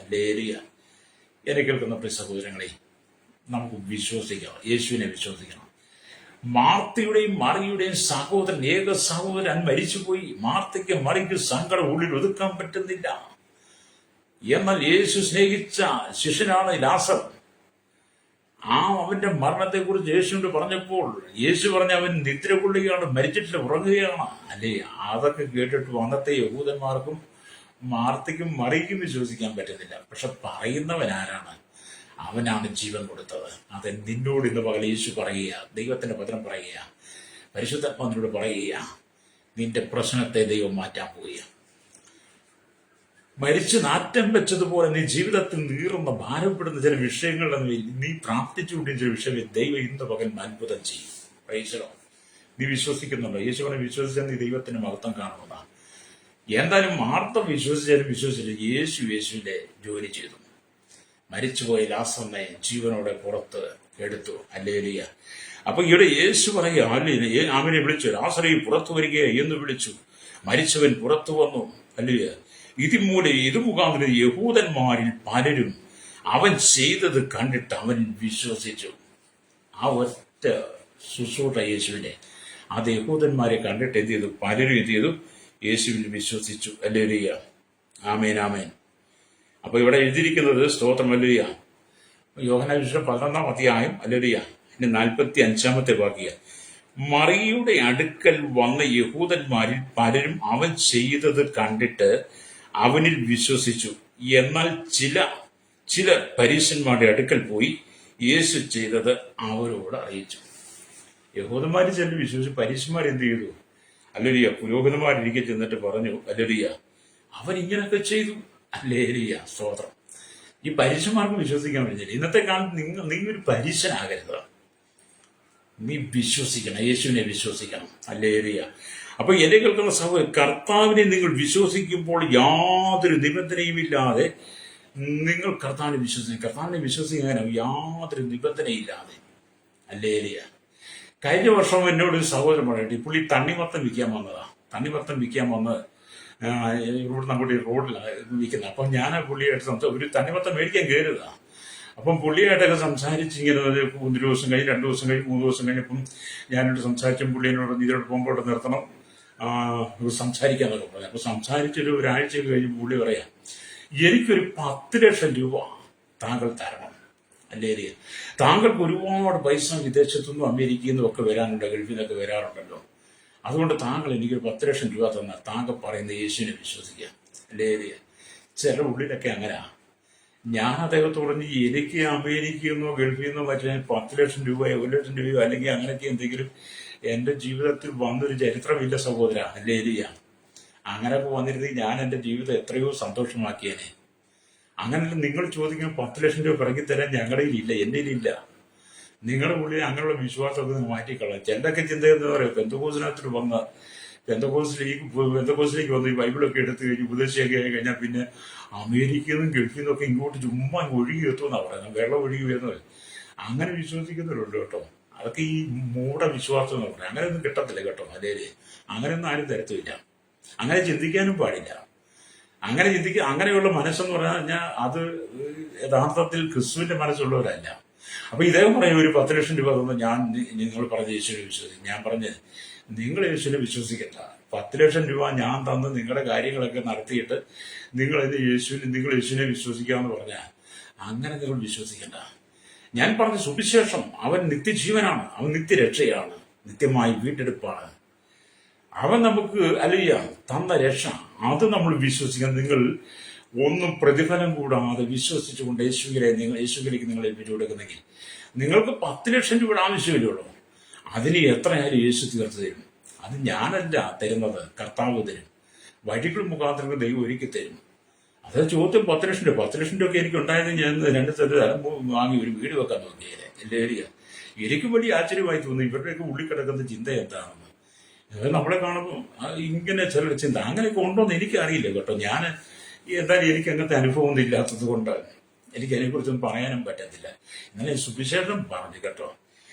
അല്ലേരിയ എന്നെ കേൾക്കുന്ന പ്രിയ സഹോദരങ്ങളെ, നമുക്ക് വിശ്വസിക്കാം, യേശുവിനെ വിശ്വസിക്കണം. മാർത്തയുടെയും മറിയുടെയും സഹോദരൻ, ഏക സഹോദരൻ മരിച്ചുപോയി. മാർത്തയ്ക്ക് മറിക്ക് സങ്കടം ഉള്ളിൽ ഒതുക്കാൻ പറ്റുന്നില്ല. എന്നാൽ യേശു സ്നേഹിച്ച ശിഷ്യനാണ് ലാസർ. അവന്റെ മരണത്തെക്കുറിച്ച് യേശുവിനോട് പറഞ്ഞപ്പോൾ യേശു പറഞ്ഞ അവൻ നിദ്ര കൊള്ളുകയാണ്, മരിച്ചിട്ടില്ല, ഉറങ്ങുകയാണ്. അല്ലേ അതൊക്കെ കേട്ടിട്ട് അന്നത്തെ യഹൂദന്മാർക്കും മാർത്തയ്ക്കും മറിയ്ക്കും വിശ്വസിക്കാൻ പറ്റുന്നില്ല. പക്ഷെ പറയുന്നവൻ ആരാണ്? അവനാണ് ജീവൻ കൊടുത്തത്. അത് നിന്നോട് ഇന്ന് പകൽ യേശു പറയുക, ദൈവത്തിന്റെ വചനം പറയുക, പരിശുദ്ധാത്മാവിനോട് പറയുക, നിന്റെ പ്രശ്നത്തെ ദൈവം മാറ്റാൻ പോവുക. മരിച്ച് നാറ്റം വെച്ചതുപോലെ നീ ജീവിതത്തിൽ നീറുന്ന ഭാരപ്പെടുന്ന ചില വിഷയങ്ങളുടെ നീ പ്രാർത്ഥിച്ചുകൊണ്ടിരുന്ന ചില വിഷയം ദൈവം ഇന്ന് പകൽ അത്ഭുതം ചെയ്യും. പ്രൈസലോ, നീ വിശ്വസിക്കുന്നുണ്ടോ? യേശുവിനെ വിശ്വസിച്ചാൽ നീ ദൈവത്തിന്റെ മഹത്വം കാണുന്നതാണ്. എന്തായാലും മാർത്ത വിശ്വസിച്ചാലും വിശ്വസിച്ചില്ല, യേശുവിന്റെ ജോലി ചെയ്തു. മരിച്ചുപോയ ലാസറിനെ ജീവനോടെ പുറത്ത് എടുത്തു. ഹല്ലേലൂയ. അപ്പൊ ഇവിടെ യേശു പറയുക, അവനെ വിളിച്ചു, ലാസറെ പുറത്തു വരിക എന്ന് വിളിച്ചു. മരിച്ചവൻ പുറത്തു വന്നു. ഹല്ലേലൂയ. ഇത് മുഖാന്തരം യഹൂദന്മാരിൽ പലരും അവൻ ചെയ്തത് കണ്ടിട്ട് അവൻ വിശ്വസിച്ചു. ആ ഒറ്റ ശുശ്രൂഷ യേശുവിനെ, അത് യഹൂദന്മാരെ കണ്ടിട്ട് എന്ത് ചെയ്തു? പലരും എന്ത് ചെയ്തു? യേശുവിൽ വിശ്വസിച്ചു. ഹല്ലേലൂയ. ആമേൻ, ആമേൻ. അപ്പൊ ഇവിടെ എഴുതിയിരിക്കുന്നത് സ്തോത്രം. ഹല്ലേലൂയ. യോഹന്നാൻ സുവിശേഷം 11-ാം അധ്യായം ഹല്ലേലൂയ 45-ാമത്തെ വാക്യം. മറിയുടെ അടുക്കൽ വന്ന യഹൂദന്മാരിൽ പലരും അവൻ ചെയ്തത് കണ്ടിട്ട് അവനിൽ വിശ്വസിച്ചു. എന്നാൽ ചില പരീശന്മാരുടെ അടുക്കൽ പോയി യേശു ചെയ്തത് അവരോട് അറിയിച്ചു. യഹൂദന്മാര് ചെന്ന് വിശ്വസിച്ചു. പരീശന്മാർ എന്ത് ചെയ്തു? ഹല്ലേലൂയ. പുരോഹിതന്മാരിരിക്കെ ചെന്നിട്ട് പറഞ്ഞു, ഹല്ലേലൂയ, അവൻ ഇങ്ങനെയൊക്കെ ചെയ്തു. ഹല്ലേലൂയ, സ്തോത്രം. ഈ പരീശന്മാർക്ക് വിശ്വസിക്കാൻ പറ്റില്ല. ഇന്നത്തെ കാലത്ത് നീ ഒരു പരീശനാകരുത്. നീ വിശ്വസിക്കണം, യേശുവിനെ വിശ്വസിക്കണം. ഹല്ലേലൂയ. അപ്പൊ എന്നെ കേൾക്കുന്ന സഹോദരൻ, കർത്താവിനെ നിങ്ങൾ വിശ്വസിക്കുമ്പോൾ യാതൊരു നിബന്ധനയുമില്ലാതെ നിങ്ങൾ കർത്താവിനെ വിശ്വസിക്കും. കർത്താവിനെ വിശ്വസിക്കാനും യാതൊരു നിബന്ധനയില്ലാതെ. ഹല്ലേലൂയ. കഴിഞ്ഞ വർഷം എന്നോട് ഒരു സഹോദരൻ പറയട്ടെ, പുള്ളി തണ്ണിമത്തം വിൽക്കാൻ വന്നതാ. തണ്ണിമത്തം വിൽക്കാൻ വന്ന് ഇവിടെ നമ്മുടെ റോഡിലാണ് വിൽക്കുന്നത്. അപ്പം ഞാൻ പുള്ളിയായിട്ട് ഒരു തണ്ണിമത്തം മേടിക്കാൻ കയറുക. അപ്പം പുള്ളിയായിട്ടൊക്കെ സംസാരിച്ച് ഇങ്ങനെ 1 ദിവസം കഴിഞ്ഞ് 2 ദിവസം കഴിഞ്ഞ് 3 ദിവസം കഴിഞ്ഞപ്പം ഞാനോട് സംസാരിച്ചും പുള്ളിയോട് ഇതിലോട്ട് പോകുമ്പോട്ട് നിർത്തണം സംസാരിക്കാന്നൊക്കെ പറഞ്ഞു. അപ്പൊ സംസാരിച്ചൊരു ഒരാഴ്ചയൊക്കെ കഴിഞ്ഞ് പുള്ളി പറയാം, എനിക്കൊരു 10 ലക്ഷം രൂപ താങ്കൾ തരണം. അല്ലേ? താങ്കൾക്ക് ഒരുപാട് പൈസ വിദേശത്തുനിന്നും അമേരിക്കയിൽ നിന്നും ഒക്കെ വരാനുണ്ട്, ഗൾഫിൽ നിന്നൊക്കെ വരാറുണ്ടല്ലോ. അതുകൊണ്ട് താങ്കൾ എനിക്കൊരു 10 ലക്ഷം രൂപ തന്നാൽ താങ്കൾ പറയുന്ന യേശുവിനെ വിശ്വസിക്കാം, അല്ലേ? ചില ഉള്ളിലൊക്കെ അങ്ങനെയാ. ഞാൻ അദ്ദേഹത്തോട് പറഞ്ഞു, എനിക്ക് അമേരിക്കയിൽ നിന്നോ ഗൾഫിൽ നിന്നോ മറ്റേ 10 ലക്ഷം രൂപയോ 1 ലക്ഷം രൂപയോ അല്ലെങ്കിൽ അങ്ങനെയൊക്കെ എന്തെങ്കിലും എന്റെ ജീവിതത്തിൽ വന്നൊരു ചരിത്രമില്ല സഹോദര, അല്ലേ? അങ്ങനെയൊക്കെ വന്നിരുന്നെങ്കിൽ ഞാൻ എന്റെ ജീവിതം എത്രയോ സന്തോഷമാക്കിയേനെ. അങ്ങനെ നിങ്ങൾ ചോദിക്കുമ്പോൾ 10 ലക്ഷം രൂപ പിറകി തരാൻ ഞങ്ങളുടെ ഇല്ല, എന്റെ ഇല്ല. നിങ്ങളുടെ ഉള്ളിൽ അങ്ങനെയുള്ള വിശ്വാസമൊക്കെ നിങ്ങൾ മാറ്റിക്കളയാം. ചിലരൊക്കെ ചിന്തയെന്ന് പറയും, പെന്തക്കോസിനകത്ത് വന്ന പെന്തക്കോസിലേക്ക് വന്ന് ഈ ബൈബിളൊക്കെ എടുത്തു കഴിഞ്ഞ് ഉപദേശിയൊക്കെ ആയി കഴിഞ്ഞാൽ പിന്നെ അമേരിക്കയിൽ നിന്നും ഗൾഫിൽ നിന്നൊക്കെ ഇങ്ങോട്ട് ചുമ്മാ ഒഴുകി എത്തുമെന്നാണ് പറയുന്നത്, വെള്ളം ഒഴുകി വരുന്നത്. അങ്ങനെ വിശ്വസിക്കുന്നവരുണ്ട് കേട്ടോ. അതൊക്കെ ഈ മൂഢ വിശ്വാസം എന്ന് പറയുന്നത്. അങ്ങനെയൊന്നും കിട്ടത്തില്ല കേട്ടോ, അതേ. അങ്ങനെയൊന്നും ആരും തരത്തില്ല. അങ്ങനെ ചിന്തിക്കാനും പാടില്ല. അങ്ങനെയുള്ള മനസ്സെന്ന് പറഞ്ഞു കഴിഞ്ഞാൽ അത് യഥാർത്ഥത്തിൽ ക്രിസ്തുവിന്റെ മനസ്സുള്ളവരല്ല. അപ്പൊ ഇദ്ദേഹം പറയും, ഒരു 10 ലക്ഷം രൂപ തന്നു ഞാൻ നിങ്ങൾ പറഞ്ഞ യേശുവിനെ വിശ്വസിക്കും. ഞാൻ പറഞ്ഞത്, നിങ്ങൾ യേശുവിനെ വിശ്വസിക്കണ്ട. 10 ലക്ഷം രൂപ ഞാൻ തന്ന് നിങ്ങളുടെ കാര്യങ്ങളൊക്കെ നടത്തിയിട്ട് നിങ്ങൾ യേശുവിനെ വിശ്വസിക്കാമെന്ന് പറഞ്ഞാൽ അങ്ങനെ നിങ്ങൾ വിശ്വസിക്കണ്ട. ഞാൻ പറഞ്ഞ സുവിശേഷം അവൻ നിത്യജീവനാണ്, അവൻ നിത്യരക്ഷയാണ്, നിത്യമായി വീണ്ടെടുപ്പാണ്. അവൻ നമുക്ക് അല്ലയ്യ തന്ന രക്ഷ, അത് നമ്മൾ വിശ്വസിക്കണം. നിങ്ങൾ ഒന്നും പ്രതിഫലം കൂടാതെ വിശ്വസിച്ചുകൊണ്ട് യേശുവിലേക്ക് നിങ്ങൾ ഏൽപ്പിച്ചു കൊടുക്കുന്നെങ്കിൽ നിങ്ങൾക്ക് 10 ലക്ഷം രൂപയുടെ ആവശ്യമില്ലുള്ളൂ. അതിന് എത്രയായാലും യേശു തീർത്ത് തരും. അത് ഞാനല്ല തരുന്നത്, കർത്താവ് തരും. വഴികൾ മുഖാന്തരം ദൈവം ഒരുക്കി തരും. അത് ചോദ്യം 10 ലക്ഷം രൂപ. 10 ലക്ഷം രൂപ എനിക്ക് ഉണ്ടായത് ഞാൻ 2 സ്ഥലം വാങ്ങി ഒരു വീട് വെക്കാൻ നോക്കിയത്, എന്റെ എനിക്ക് വലിയ ആശ്ചര്യമായി തോന്നി. ഇവരുടെയൊക്കെ ഉള്ളിൽ കിടക്കുന്ന ചിന്ത എന്താണെന്ന്. നമ്മളെ കാണുമ്പോൾ ഇങ്ങനെ ചില ചിന്ത അങ്ങനെയൊക്കെ ഉണ്ടോന്ന് എനിക്കറിയില്ല കേട്ടോ. ഞാൻ എന്തായാലും എനിക്ക് അങ്ങനത്തെ അനുഭവം ഒന്നും ഇല്ലാത്തത് കൊണ്ട് എനിക്ക് അതിനെക്കുറിച്ചൊന്നും പറയാനും പറ്റത്തില്ല. ഇന്നലെ സുവിശേഷം പറഞ്ഞു കേട്ടോ.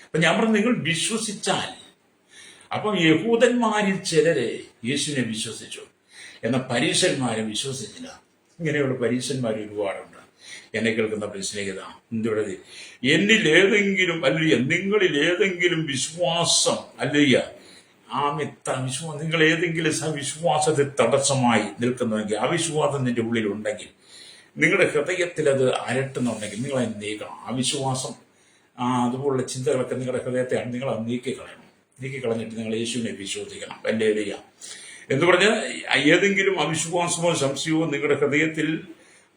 അപ്പൊ ഞാൻ പറഞ്ഞു, നിങ്ങൾ വിശ്വസിച്ചാൽ. അപ്പം യഹൂദന്മാരിൽ ചിലരെ യേശുവിനെ വിശ്വസിച്ചു, എന്നാൽ പരീശന്മാരെ വിശ്വസിച്ചില്ല. ഇങ്ങനെയുള്ള പരീശന്മാർ ഒരുപാടുണ്ട്. എന്നെ കേൾക്കുന്ന സ്നേഹിത, എന്തുവിടെ എന്നിൽ ഏതെങ്കിലും അല്ലയ്യ, നിങ്ങളിൽ ഏതെങ്കിലും വിശ്വാസം അല്ലയ്യ നിങ്ങൾ ഏതെങ്കിലും വിശ്വാസത്തിൽ തടസ്സമായി നിൽക്കുന്നുവെങ്കിൽ, അവിശ്വാസം നിന്റെ ഉള്ളിലുണ്ടെങ്കിൽ, നിങ്ങളുടെ ഹൃദയത്തിൽ അത് അരട്ടുന്നുണ്ടെങ്കിൽ നിങ്ങൾ അതിനെ നീക്കണം. അവിശ്വാസം അതുപോലുള്ള ചിന്തകളൊക്കെ നിങ്ങളുടെ ഹൃദയത്തെയാണ്, നിങ്ങൾ അത് നീക്കിക്കളഞ്ഞിട്ട് നിങ്ങൾ യേശുവിനെ വിശ്വസിക്കണം. ഹല്ലേലൂയ. എന്ന് പറഞ്ഞാൽ ഏതെങ്കിലും അവിശ്വാസമോ സംശയമോ നിങ്ങളുടെ ഹൃദയത്തിൽ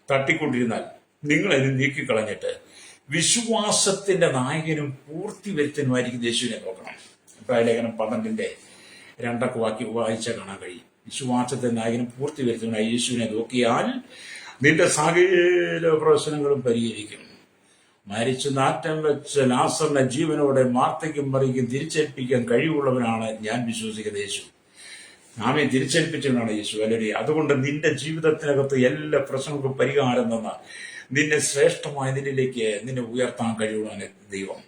തട്ടിക്കൊണ്ടിരുന്നാൽ നിങ്ങൾ അതിനെ നീക്കിക്കളഞ്ഞിട്ട് വിശ്വാസത്തിന്റെ നായകനും പൂർത്തി വരുത്തനുമായിരിക്കും യേശുവിനെ നോക്കണം. ലേഖനം 12:2 വായിച്ച കാണാൻ കഴിയും. വിശ്വാസത്തെ നായകനും പൂർത്തി വരുത്തുന്ന യേശുവിനെ നോക്കിയാൽ നിന്റെ സകല പ്രശ്നങ്ങളും പരിഹരിക്കും. മരിച്ചു നാറ്റം വെച്ച് ലാസറിനെ ജീവനോടെ മാർത്തയ്ക്കും മറിയ്ക്കും തിരിച്ചേൽപ്പിക്കാൻ കഴിവുള്ളവനാണ് ഞാൻ വിശ്വസിക്കുന്ന യേശു. നാമെ തിരിച്ചേൽപ്പിച്ചവനാണ് യേശു, അല്ലേ? അതുകൊണ്ട് നിന്റെ ജീവിതത്തിനകത്ത് എല്ലാ പ്രശ്നങ്ങൾക്കും പരിഹാരം തന്ന നിന്നെ ശ്രേഷ്ഠമായ നിന്നെ ഉയർത്താൻ കഴിവുള്ളവനാണ് ദൈവം.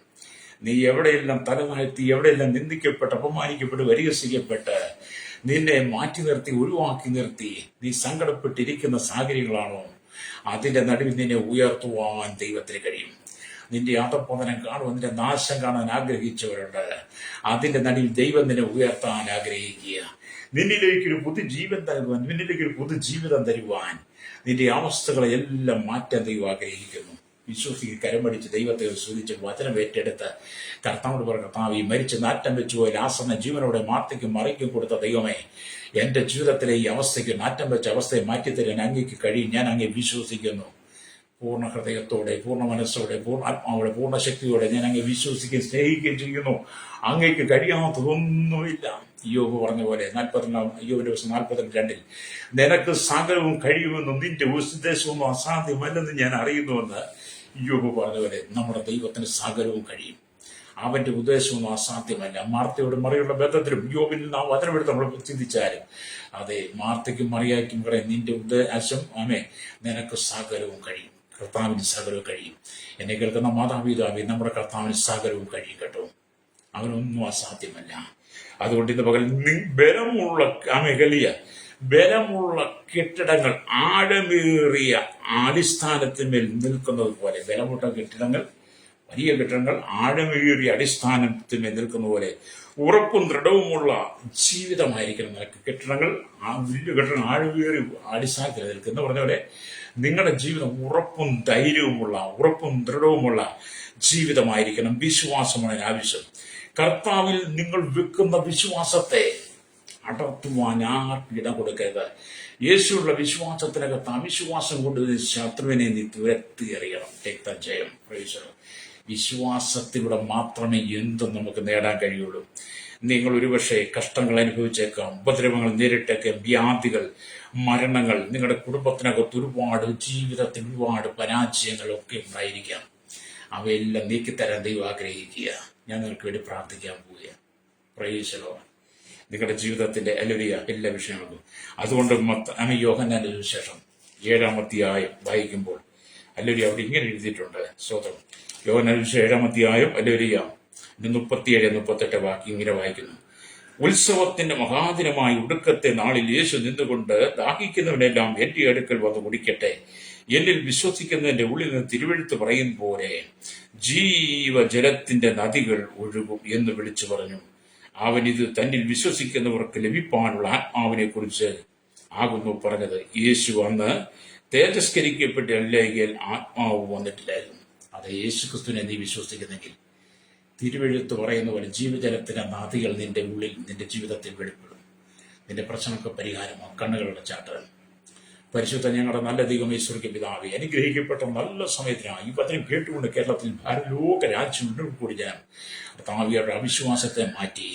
നീ എവിടെയെല്ലാം തലതാഴ്ത്തി, എവിടെയെല്ലാം നിന്ദിക്കപ്പെട്ട് അപമാനിക്കപ്പെട്ട് പരിഹസിക്കപ്പെട്ട് നിന്നെ മാറ്റി നിർത്തി ഒഴിവാക്കി നിർത്തി നീ സങ്കടപ്പെട്ടിരിക്കുന്ന സാഹചര്യങ്ങളാണോ, അതിന്റെ നടുവിൽ നിന്നെ ഉയർത്തുവാൻ ദൈവത്തിന് കഴിയും. നിന്റെ അധപ്പതനം കാണുവാൻ, നിന്റെ നാശം കാണാൻ ആഗ്രഹിച്ചവരുണ്ട്. അതിന്റെ നടുവിൽ ദൈവം നിന്നെ ഉയർത്താൻ ആഗ്രഹിക്കുക. നിന്നിലേക്കൊരു പുതുജീവൻ തരുവാൻ, നിന്നിലേക്കൊരു പുതുജീവിതം തരുവാൻ, നിന്റെ അവസ്ഥകളെ എല്ലാം മാറ്റാൻ ദൈവം ആഗ്രഹിക്കുന്നു. വിശ്വസിക്ക്, കരമടിച്ച് ദൈവത്തെ സ്തുതിച്ച് വചനം ഏറ്റെടുത്ത് കർത്താവോട് പറ, കർത്താവ് ഈ മരിച്ച് നാറ്റം വെച്ചു പോയി ലാസറിനെ ജീവനോടെ മാർത്തയ്ക്കും മറിയ്ക്കും കൊടുത്ത ദൈവമേ, എന്റെ ജീവിതത്തിലെ ഈ അവസ്ഥയ്ക്ക് നാറ്റം വെച്ച അവസ്ഥയെ മാറ്റിത്തരാൻ അങ്ങേക്ക് കഴിയും. ഞാൻ അങ്ങേ വിശ്വസിക്കുന്നു. പൂർണ്ണ ഹൃദയത്തോടെ, പൂർണ്ണ മനസ്സോടെ, പൂർണ്ണ ആത്മാവോടെ, പൂർണ്ണ ശക്തിയോടെ ഞാൻ അങ്ങേ വിശ്വസിക്കുകയും സ്നേഹിക്കുകയും ചെയ്യുന്നു. അങ്ങേക്ക് കഴിയാത്തതൊന്നുമില്ല. യോബ് പറഞ്ഞ പോലെ 42 നിനക്ക് സകലവും കഴിയുമെന്നും നിന്റെ ഉദ്ദേശമൊന്നും അസാധ്യമല്ലെന്ന് ഞാൻ അറിയുന്നുവെന്ന് യോബ് പറഞ്ഞ പോലെ നമ്മുടെ ദൈവത്തിന് സകലവും കഴിയും. അവന്റെ ഉദ്ദേശമൊന്നും അസാധ്യമല്ല. മാർത്തയോട് മറിയുള്ള ബന്ധത്തിലും യോബിൽ നിന്ന് ആ വചനമെടുത്ത് നമ്മൾ ചിന്തിച്ചാലും അതെ, മാർത്തയ്ക്കും മറിയായ്ക്കും പറയും, നിന്റെ ഉദ്ദേശം നിനക്ക് സകലവും കഴിയും. കർത്താവിന് സകലവും കഴിയും. എന്നെ കേൾക്കുന്ന മാതാപിതാവേ, നമ്മുടെ കർത്താവിന് സകലവും കഴിയും കേട്ടോ. അവനൊന്നും അസാധ്യമല്ല. അതുകൊണ്ട് ഇന്ന് പകൽ ബലമുള്ള കെട്ടിടങ്ങൾ ആഴമേറിയ അടിസ്ഥാനത്തിന്മേൽ നിൽക്കുന്നത് പോലെ, ബലമുള്ള കെട്ടിടങ്ങൾ വലിയ കെട്ടിടങ്ങൾ ആഴമേറിയ അടിസ്ഥാനത്തിന് നിൽക്കുന്ന പോലെ ഉറപ്പും ദൃഢവുമുള്ള ജീവിതമായിരിക്കണം നിനക്ക്. കെട്ടിടങ്ങൾ വലിയ കെട്ടിടങ്ങൾ ആഴമേറിയ അടിസ്ഥാനത്തിൽ നിൽക്കുന്ന പറഞ്ഞ പോലെ നിങ്ങളുടെ ജീവിതം ഉറപ്പും ധൈര്യവുമുള്ള ഉറപ്പും ദൃഢവുമുള്ള ജീവിതമായിരിക്കണം. വിശ്വാസമാണ് ആവശ്യം. കർത്താവിൽ നിങ്ങൾ വെക്കുന്ന വിശ്വാസത്തെ അടർത്തുവാൻ ആർക്കും ഇടം കൊടുക്കരുത്. യേശുള്ള വിശ്വാസത്തിനകത്ത് അവിശ്വാസം കൊണ്ട് ശത്രുവിനെ നീ തുരത്തി എറിയണം. രക്തജയം. വിശ്വാസത്തിലൂടെ മാത്രമേ എന്തും നമുക്ക് നേടാൻ കഴിയുള്ളൂ. നിങ്ങൾ ഒരുപക്ഷെ കഷ്ടങ്ങൾ അനുഭവിച്ചേക്കാം, ഉപദ്രവങ്ങൾ നേരിട്ടേക്കാം, വ്യാധികൾ, മരണങ്ങൾ, നിങ്ങളുടെ കുടുംബത്തിനകത്ത് ഒരുപാട് ജീവിതത്തിൽ ഒരുപാട് പരാജയങ്ങളൊക്കെ ഉണ്ടായിരിക്കാം. അവയെല്ലാം നീക്കിത്തരാൻ ദൈവം ആഗ്രഹിക്കുക. ഞാൻ നിങ്ങൾക്ക് വേണ്ടി പ്രാർത്ഥിക്കാൻ പോവുക. Praise the Lord. നിങ്ങളുടെ ജീവിതത്തിന്റെ അല്ലേലൂയ എല്ലാ വിഷയങ്ങൾക്കും. അതുകൊണ്ട് യോഹന്നാന്റെ സുവിശേഷം 7-ാം അധ്യായം വായിക്കുമ്പോൾ അല്ലേലൂയ അവിടെ ഇങ്ങനെ എഴുതിയിട്ടുണ്ട്. സ്തോത്രം. യോഹന്നാന്റെ സുവിശേഷം 7-ാം അധ്യായം അല്ലേലൂയ 37-38 വാക്യം ഇങ്ങനെ വായിക്കുന്നു. ഉത്സവത്തിന്റെ മഹാദിനമായ ഒടുക്കത്തെ നാളിൽ യേശു നിന്നുകൊണ്ട് ദാഹിക്കുന്നവനെല്ലാം എന്റെ അടുക്കൽ വന്ന് കുടിക്കട്ടെ, എന്നിൽ വിശ്വസിക്കുന്നതിന്റെ ഉള്ളിൽ നിന്ന് തിരുവെഴുത്ത് പറയും പോലെ ജീവജലത്തിന്റെ നദികൾ ഒഴുകും എന്ന് വിളിച്ചു പറഞ്ഞു. അവൻ ഇത് തന്നിൽ വിശ്വസിക്കുന്നവർക്ക് ലഭിപ്പാനുള്ള ആത്മാവിനെ കുറിച്ച് ആകുന്നു പറഞ്ഞത്. യേശു അന്ന് തേജസ്കരിക്കപ്പെട്ടില്ലെങ്കിൽ ആത്മാവ് വന്നിട്ടില്ലായിരുന്നു. അത് യേശു ക്രിസ്തുവിനെ നീ വിശ്വസിക്കുന്നെങ്കിൽ തിരുവെഴുത്ത് പറയുന്ന പോലെ ജീവജലത്തിന്റെ നദികൾ നിന്റെ ഉള്ളിൽ നിന്റെ ജീവിതത്തിൽ വെളിപ്പെടും. നിന്റെ പ്രശ്നങ്ങൾക്ക് പരിഹാരമോ കണ്ണുകളുടെ ചാട്ടൽ. പരിശുദ്ധ ഞങ്ങളുടെ നല്ല ദൈവമേ സ്വർഗ്ഗ പിതാവേ, അനുഗ്രഹിക്കപ്പെട്ട നല്ല സമയത്തിനാണ് ഈ വചനം കേട്ടുകൊണ്ട് കേരളത്തിൽ ലോക രാജ്യം കൂടി ജനം കർത്താവിയുടെ അവിശ്വാസത്തെ മാറ്റി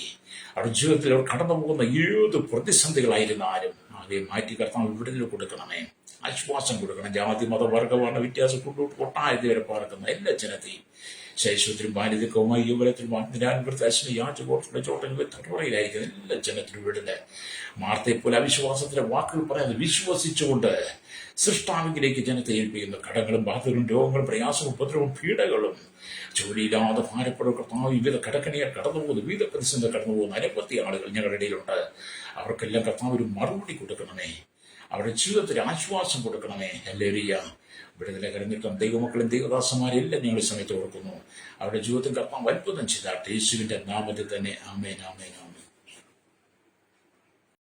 അവരുടെ ജീവിതത്തിൽ അവർ കടന്നു പോകുന്ന ഏത് പ്രതിസന്ധികളായിരുന്നാലും അവയെ മാറ്റി കർത്താവ് വിടുതൽ കൊടുക്കണമേ. ആശ്വാസം കൊടുക്കണം. ജാതി മത വർഗവർണ്ണ വ്യത്യാസം കൊണ്ടുപോട്ട് കൊട്ടാരത്തി വരെ പാർക്കുന്ന എല്ലാ ജനത്തെയും ശൈശവത്തിലും ബാല്യതക്കവുമായി യുവലത്തിലും നിരാൻവൃത്തി യാചകോട്ടുള്ള ചോട്ടങ്ങൾ തടവറയിലായിരിക്കുന്ന എല്ലാ ജനത്തിനും വിടുതൽ. മാർത്തയെപ്പോലെ അവിശ്വാസത്തിന്റെ വാക്കുകൾ പറയാതെ വിശ്വസിച്ചുകൊണ്ട് സൃഷ്ടാവിലേക്ക് ജനത്തെ ഏൽപ്പിക്കുന്നു. കടങ്ങളും ബാധകളും രോഗങ്ങളും പ്രയാസവും ഉപദ്രവവും പീഡകളും ജോലിയില്ലാതെ ഭാരപ്പെടുന്ന കർത്താവ് വിവിധ കടക്കണിയാൽ കടന്നുപോകുന്നു. വിവിധ പ്രതിസന്ധി കടന്നുപോകുന്ന അനവധി ആളുകൾ ഞങ്ങളുടെ ഇടയിലുണ്ട്. അവർക്കെല്ലാം കർത്താവ് ഒരു മറുപടി കൊടുക്കണമേ. അവരുടെ ജീവിതത്തിൽ ആശ്വാസം കൊടുക്കണമേ. ഹല്ലേലൂയ. വിടുതലെ കരഞ്ഞിട്ടും ദൈവമക്കളും ദൈവദാസന്മാരെല്ലാം ഞങ്ങൾ സമയത്ത് കൊടുക്കുന്നു. അവരുടെ ജീവിതത്തിൽ കർത്താവ് അത്ഭുതം ചെയ്താട്ടെ. യേശുവിന്റെ നാമത്തിൽ തന്നെ ആമേൻ, ആമേൻ, ആമേൻ.